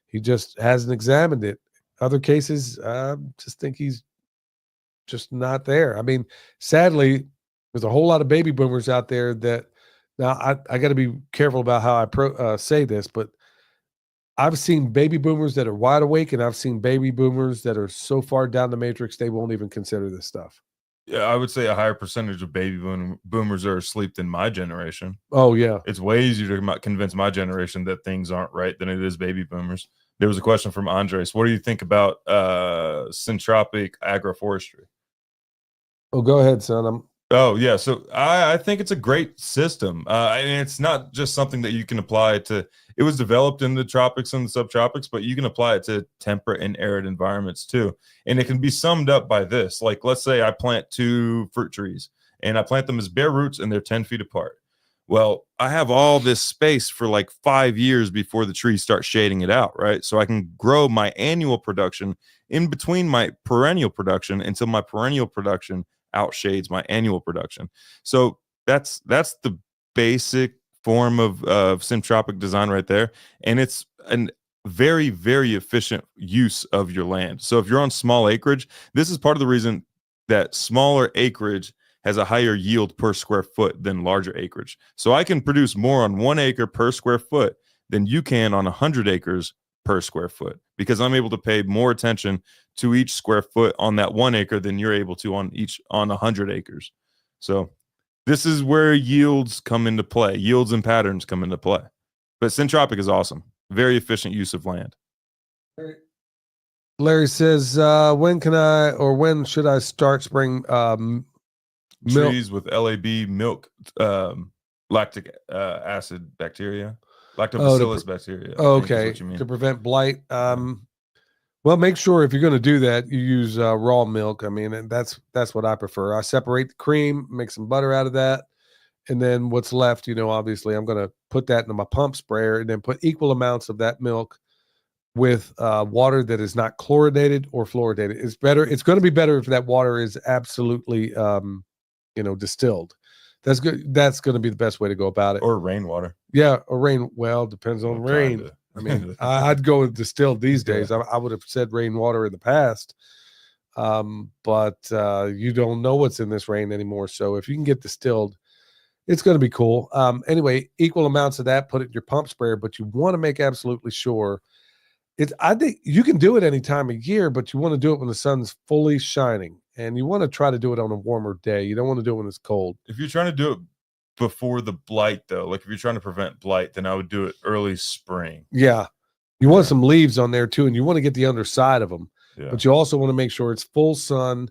he just hasn't examined it. Other cases, just think he's just not there. I mean, sadly, there's a whole lot of baby boomers out there that Now, I got to be careful about how I say this, but I've seen baby boomers that are wide awake, and I've seen baby boomers that are so far down the matrix they won't even consider this stuff. Yeah, I would say a higher percentage of boomers are asleep than my generation. Oh yeah, It's way easier to convince my generation that things aren't right than it is baby boomers. There was a question from Andres. What do you think about syntropic agroforestry? oh go ahead, son. Oh yeah, so I think it's a great system, and it's not just something that you can apply to. It was developed in the tropics and the subtropics, but you can apply it to temperate and arid environments too. And it can be summed up by this: like, let's say I plant 2 fruit trees, and I plant them as bare roots, and they're 10 feet apart. Well, I have all this space for like 5 years before the trees start shading it out, right? So I can grow my annual production in between my perennial production until my perennial production outshades my annual production. So that's the basic form of syntropic design right there, and it's a very, very efficient use of your land. So if you're on small acreage, this is part of the reason that smaller acreage has a higher yield per square foot than larger acreage. So I can produce more on 1 acre per square foot than you can on 100 acres per square foot, because I'm able to pay more attention to each square foot on that 1 acre than you're able to on 100 acres. So this is where yields come into play. Yields and patterns come into play. But syntropic is awesome. Very efficient use of land. Larry says, when should I start spraying milk? Trees with LAB milk, lactic acid bacteria, lactobacillus bacteria. Okay, to prevent blight. Well, make sure if you're going to do that, you use raw milk. I mean, and that's what I prefer. I separate the cream, make some butter out of that, and then what's left, obviously I'm going to put that into my pump sprayer and then put equal amounts of that milk with water that is not chlorinated or fluoridated. It's better. It's going to be better if that water is absolutely, distilled. That's good. That's going to be the best way to go about it. Or rainwater. Yeah, or rain. Well, depends on rain. I mean, I'd go with distilled these days. I would have said rainwater in the past, but you don't know what's in this rain anymore. So if you can get distilled, it's going to be cool. Anyway, equal amounts of that, put it in your pump sprayer, but you want to make absolutely sure. I think you can do it any time of year, but you want to do it when the sun's fully shining, and you want to try to do it on a warmer day. You don't want to do it when it's cold. If you're trying to do it before the blight, though, like if you're trying to prevent blight, then I would do it early spring. Yeah. You want some leaves on there too, and you want to get the underside of them, Yeah. but you also want to make sure it's full sun,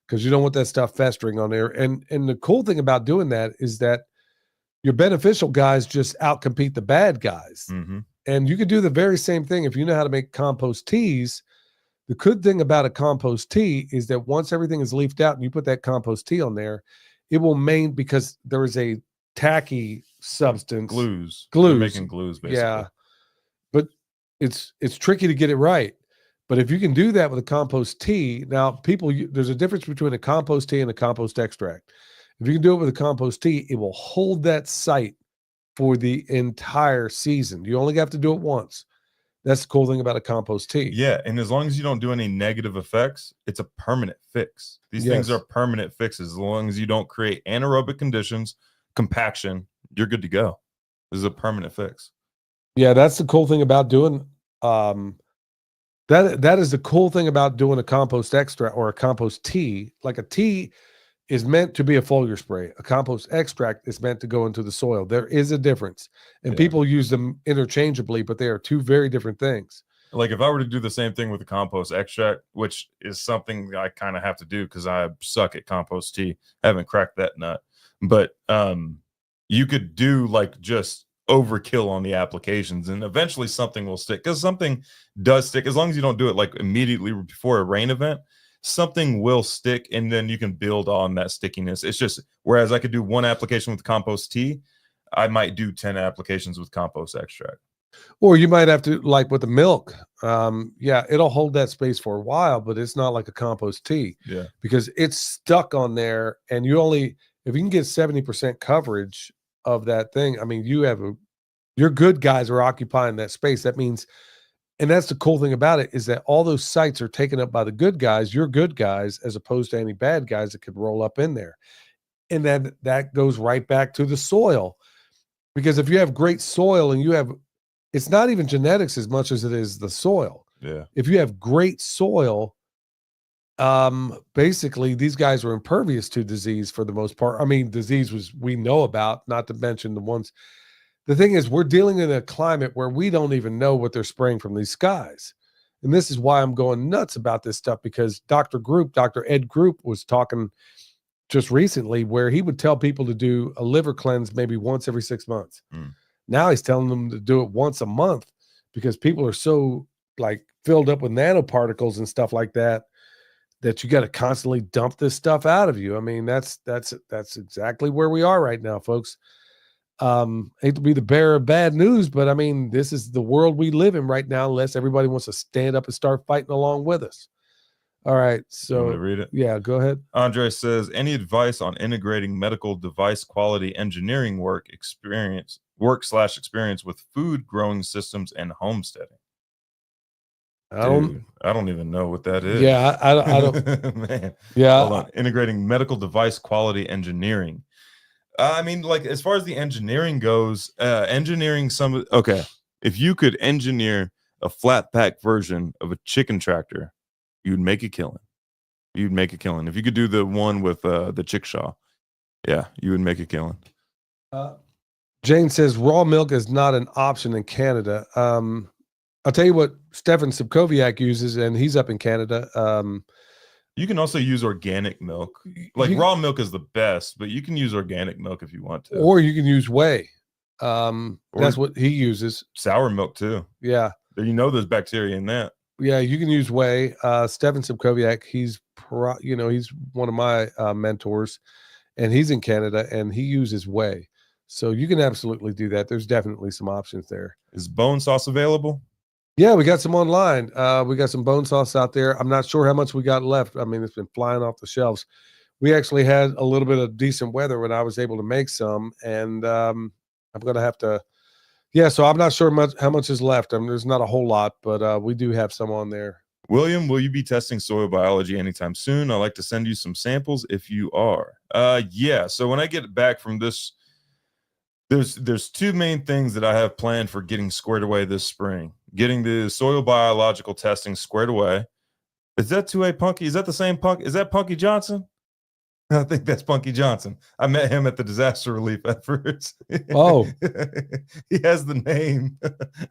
because you don't want that stuff festering on there. And the cool thing about doing that is that your beneficial guys just outcompete the bad guys. Mm-hmm. And you could do the very same thing if you know how to make compost teas. The good thing about a compost tea is that once everything is leafed out and you put that compost tea on there, it will because there is a tacky substance. Glues. Glues. They're making glues, basically. Yeah. But it's tricky to get it right. But if you can do that with a compost tea, now there's a difference between a compost tea and a compost extract. If you can do it with a compost tea, it will hold that site for the entire season. You only have to do it once. That's the cool thing about a compost tea. Yeah, and as long as you don't do any negative effects, it's a permanent fix. These things are permanent fixes. As long as you don't create anaerobic conditions, compaction, you're good to go. This is a permanent fix. Yeah, that's the cool thing about doing that is the cool thing about doing a compost extract or a compost tea. Like a tea is meant to be a foliar spray. A compost extract is meant to go into the soil. There is a difference, and people use them interchangeably, but they are two very different things. Like if I were to do the same thing with a compost extract, which is something I kind of have to do because I suck at compost tea. I haven't cracked that nut, but you could do like just overkill on the applications, and eventually something will stick, because something does stick as long as you don't do it like immediately before a rain event. Something will stick, and then you can build on that stickiness. It's just, whereas I could do one application with compost tea, I might do 10 applications with compost extract. Or you might have to, like with the milk. Yeah, it'll hold that space for a while, but it's not like a compost tea. Yeah. Because it's stuck on there, and if you can get 70% coverage of that thing, I mean, your good guys are occupying that space. That means, and that's the cool thing about it, is that all those sites are taken up by the good guys, your good guys, as opposed to any bad guys that could roll up in there. And then that goes right back to the soil. Because if you have great soil and you have, it's not even genetics as much as it is the soil. Yeah. If you have great soil, basically these guys are impervious to disease for the most part. I mean, disease we know about, not to mention the ones. The thing is, we're dealing in a climate where we don't even know what they're spraying from these skies. And this is why I'm going nuts about this stuff, because Dr. Ed Group was talking just recently where he would tell people to do a liver cleanse maybe once every 6 months. Now he's telling them to do it once a month because people are so like filled up with nanoparticles and stuff like that you got to constantly dump this stuff out of you. I mean, that's exactly where we are right now, folks. Hate to be the bearer of bad news, but I mean, this is the world we live in right now, unless everybody wants to stand up and start fighting along with us. All right. So You want me to read it? Yeah, go ahead. Andre says, any advice on integrating medical device quality engineering work/experience with food growing systems and homesteading? I don't even know what that is. Yeah, I don't. Man. Yeah. Hold on. Integrating medical device quality engineering. I mean, like, as far as the engineering goes, engineering if you could engineer a flat pack version of a chicken tractor, you'd make a killing. If you could do the one with the chickshaw, yeah, you would make a killing. Jane says raw milk is not an option in Canada. I'll tell you what Stefan Subkowiak uses, and he's up in Canada. You can also use organic milk. Like, raw milk is the best, but you can use organic milk if you want to. Or you can use whey. That's what he uses. Sour milk too. Yeah. There's bacteria in that. Yeah, you can use whey. Stefan Subkowiak, he's one of my mentors, and he's in Canada, and he uses whey. So you can absolutely do that. There's definitely some options there. Is bone sauce available? Yeah, we got some online. We got some bone sauce out there. I'm not sure how much we got left. I mean, it's been flying off the shelves. We actually had a little bit of decent weather when I was able to make some, and I'm going to have to. Yeah, so I'm not sure how much is left. I mean, there's not a whole lot, but we do have some on there. William, will you be testing soil biology anytime soon? I'd like to send you some samples if you are. Yeah, so when I get back from this, there's two main things that I have planned for getting squared away this spring. Getting the soil biological testing squared away. Is that 2A Punky? Is that the same Punky? Is that Punky Johnson? I think that's Punky Johnson. I met him at the disaster relief efforts. Oh. He has the name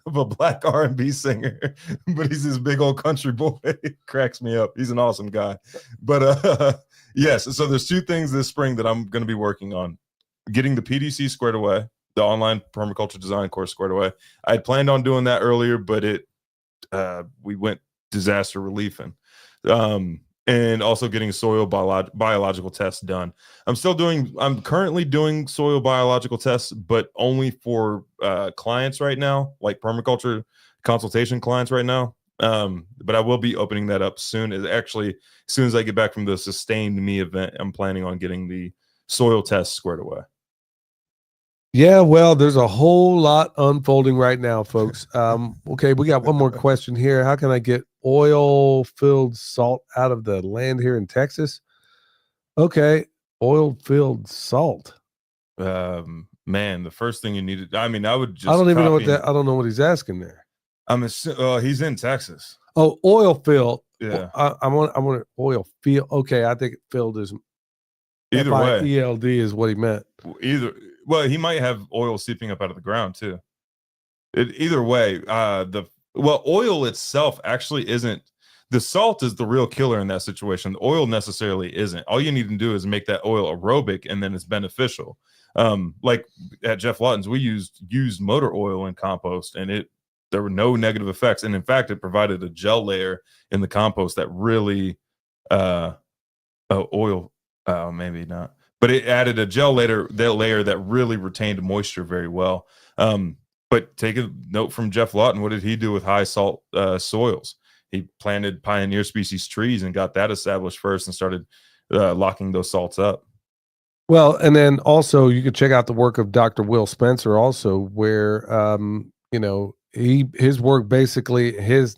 of a black R&B singer, but he's this big old country boy. It cracks me up. He's an awesome guy. But yes, so there's two things this spring that I'm going to be working on. Getting the PDC squared away, the online permaculture design course squared away. I had planned on doing that earlier, but we went disaster reliefing. And also getting soil biological tests done. I'm currently doing soil biological tests, but only for clients right now, like permaculture consultation clients right now. But I will be opening that up soon. As soon as I get back from the Sustained Me event, I'm planning on getting the soil tests squared away. Yeah, well, there's a whole lot unfolding right now, folks. Okay, we got one more question here. How can I get oil-filled salt out of the land here in Texas? Okay, oil-filled salt. Man, the first thing you need to, I would just. I don't even know what that. I don't know what he's asking there. He's in Texas. Oh, oil-filled. Yeah, I want oil field. Okay, I think filled is either way. ELD is what he meant. Well, he might have oil seeping up out of the ground too. Either way, oil itself actually isn't. The salt is the real killer in that situation. The oil necessarily isn't. All you need to do is make that oil aerobic, and then it's beneficial. Like at Jeff Lawton's, we used motor oil in compost, and there were no negative effects. And in fact, it provided a gel layer in the compost that really, maybe not. But it added a gel layer that really retained moisture very well. But take a note from Jeff Lawton. What did he do with high salt soils? He planted pioneer species trees and got that established first and started locking those salts up. Well, and then also you could check out the work of Dr. Will Spencer also, where, his work basically,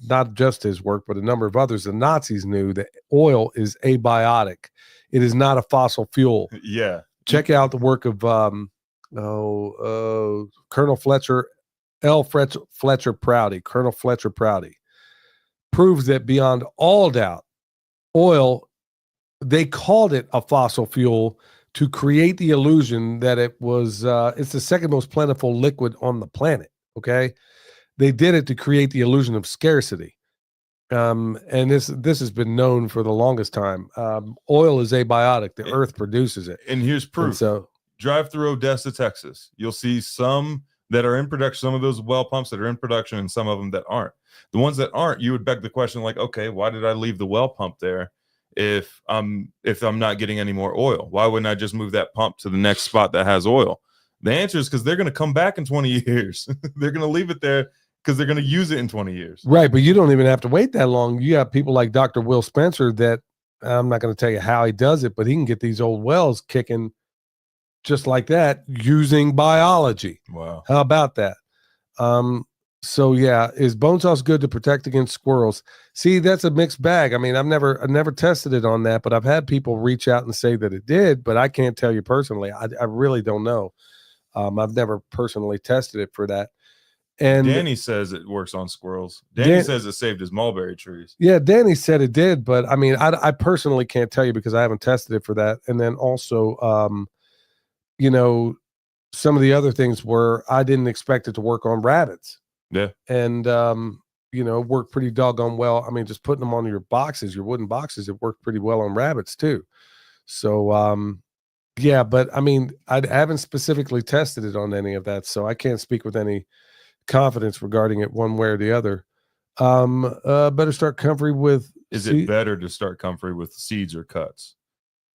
not just his work, but a number of others, the Nazis knew that oil is abiotic. It is not a fossil fuel. Yeah. Check out the work of Colonel Fletcher, Fletcher Prouty, Colonel Fletcher Prouty, proves that beyond all doubt, oil, they called it a fossil fuel to create the illusion that it was, it's the second most plentiful liquid on the planet. Okay. They did it to create the illusion of scarcity. And this has been known for the longest time. Oil is abiotic. The earth produces it. And here's proof. And so drive through Odessa, Texas. You'll see some that are in production, some of those well pumps that are in production, and some of them that aren't. The ones that aren't, you would beg the question, like, okay, why did I leave the well pump there if I'm not getting any more oil? Why wouldn't I just move that pump to the next spot that has oil? The answer is because they're going to come back in 20 years. They're going to leave it there because they're going to use it in 20 years. Right, but you don't even have to wait that long. You have people like Dr. Will Spencer that, I'm not going to tell you how he does it, but he can get these old wells kicking just like that using biology. Wow. How about that? So yeah, is bone sauce good to protect against squirrels? See, that's a mixed bag. I mean, I've never tested it on that, but I've had people reach out and say that it did, but I can't tell you personally. I really don't know. I've never personally tested it for that. And Danny says it works on squirrels. Danny says it saved his mulberry trees. Yeah, Danny said it did, but I mean, I personally can't tell you because I haven't tested it for that. And then also, you know, some of the other things were I didn't expect it to work on rabbits. Yeah. And, you know, worked pretty doggone well. I mean, just putting them on your boxes, your wooden boxes, it worked pretty well on rabbits too. So, yeah, but I mean, I haven't specifically tested it on any of that, so I can't speak with any confidence regarding it one way or the other. Better start comfrey with. Is it better to start comfrey with seeds or cuts?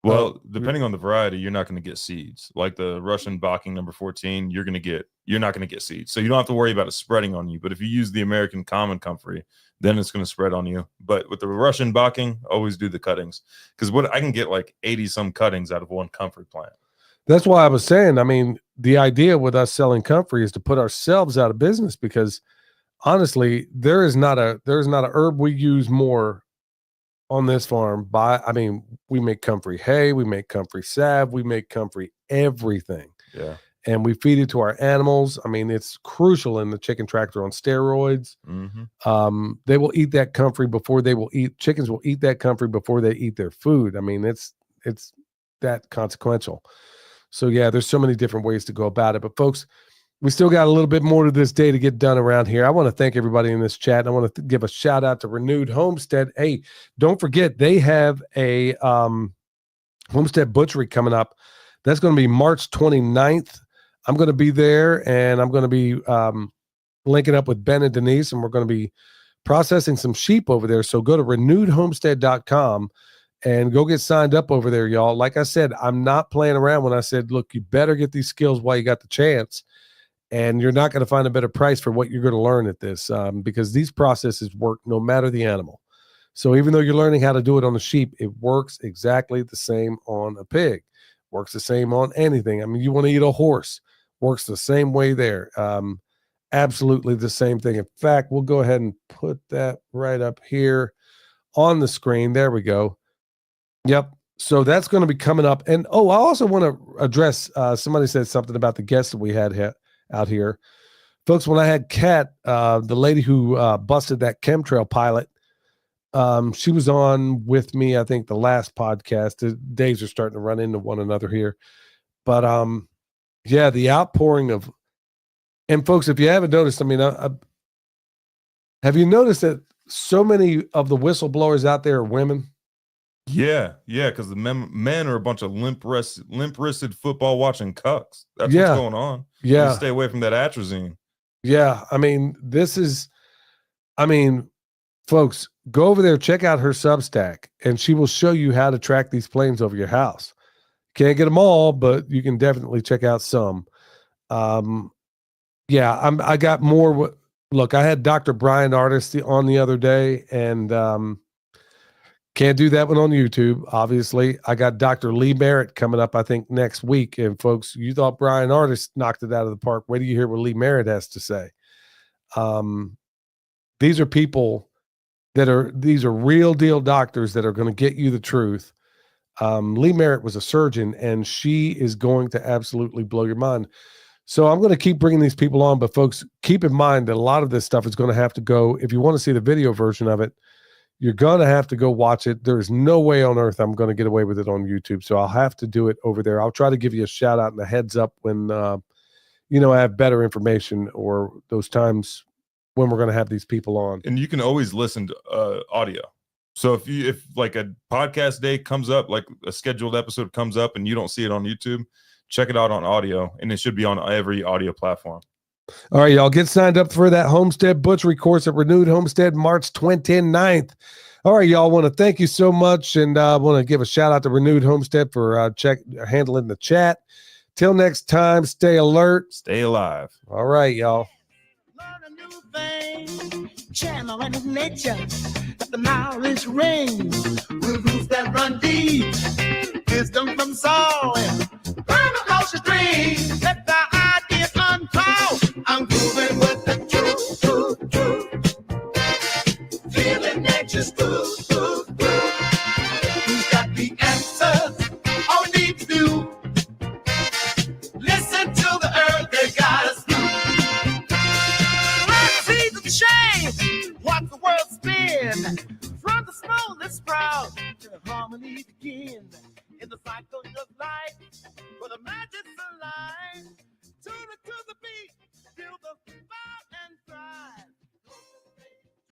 Well, depending on the variety, you're not going to get seeds. Like the Russian Bocking number 14, you're not going to get seeds. So you don't have to worry about it spreading on you. But if you use the American common comfrey, then it's going to spread on you. But with the Russian Bocking, always do the cuttings. Because I can get like 80 some cuttings out of one comfrey plant. That's why I was saying, I mean, the idea with us selling comfrey is to put ourselves out of business because honestly, there is not a herb we use more on this farm. I mean, we make comfrey hay, we make comfrey salve, we make comfrey everything. Yeah. And we feed it to our animals. I mean, it's crucial in the chicken tractor on steroids. Mm-hmm. They will eat that comfrey before chickens will eat that comfrey before they eat their food. I mean, it's that consequential. So yeah, there's so many different ways to go about it. But folks, we still got a little bit more to this day to get done around here. I want to thank everybody in this chat. And I want to give a shout out to Renewed Homestead. Hey, don't forget, they have a homestead butchery coming up. That's going to be March 29th. I'm going to be there, and I'm going to be linking up with Ben and Denise, and we're going to be processing some sheep over there. So go to renewedhomestead.com and go get signed up over there, y'all. Like I said, I'm not playing around when I said, look, you better get these skills while you got the chance. And you're not going to find a better price for what you're going to learn at this because these processes work no matter the animal. So even though you're learning how to do it on the sheep, it works exactly the same on a pig. Works the same on anything. I mean, you want to eat a horse. Works the same way there. Absolutely the same thing. In fact, we'll go ahead and put that right up here on the screen. There we go. Yep. So that's going to be coming up. And, I also want to address, somebody said something about the guests that we had out here. Folks, when I had Kat, the lady who busted that chemtrail pilot, she was on with me, I think, the last podcast. The days are starting to run into one another here. But, yeah, the outpouring of – and, folks, if you haven't noticed, I mean, have you noticed that so many of the whistleblowers out there are women? Yeah, because the men are a bunch of limp-wristed football-watching cucks. That's what's going on. Yeah. Stay away from that atrazine. Yeah, I mean, folks, go over there, check out her Substack, and she will show you how to track these planes over your house. Can't get them all, but you can definitely check out some. Yeah, I got more. Look, I had Dr. Brian Artist on the other day, and can't do that one on YouTube, obviously. I got Dr. Lee Merritt coming up, I think, next week. And folks, you thought Brian Artist knocked it out of the park. Wait till you hear what Lee Merritt has to say. These are people these are real deal doctors that are going to get you the truth. Lee Merritt was a surgeon, and she is going to absolutely blow your mind. So I'm going to keep bringing these people on, but folks, keep in mind that a lot of this stuff is going to have to go. If you want to see the video version of it, you're going to have to go watch it. There's no way on earth I'm going to get away with it on YouTube. So I'll have to do it over there. I'll try to give you a shout out and a heads up when, I have better information or those times when we're going to have these people on. And you can always listen to audio. So if like a podcast day comes up, like a scheduled episode comes up and you don't see it on YouTube, check it out on audio, and it should be on every audio platform. All right, y'all, get signed up for that Homestead Butchery course at Renewed Homestead, March 29th. All right, y'all, want to thank you so much, and I want to give a shout out to Renewed Homestead for handling the chat. Till next time, stay alert. Stay alive. All right, y'all. Learn a new thing, channel and nature, let the knowledge ring, roots that run deep, wisdom from soul, permaculture dream, let the ideas unfold, I'm grooving with the truth, feeling nature's food, who's got the answers, all we need to do, listen to the earth, they got us through. Change, watch the world spin. From the smallest sprout to harmony begin. In the cycle of life, for the magic.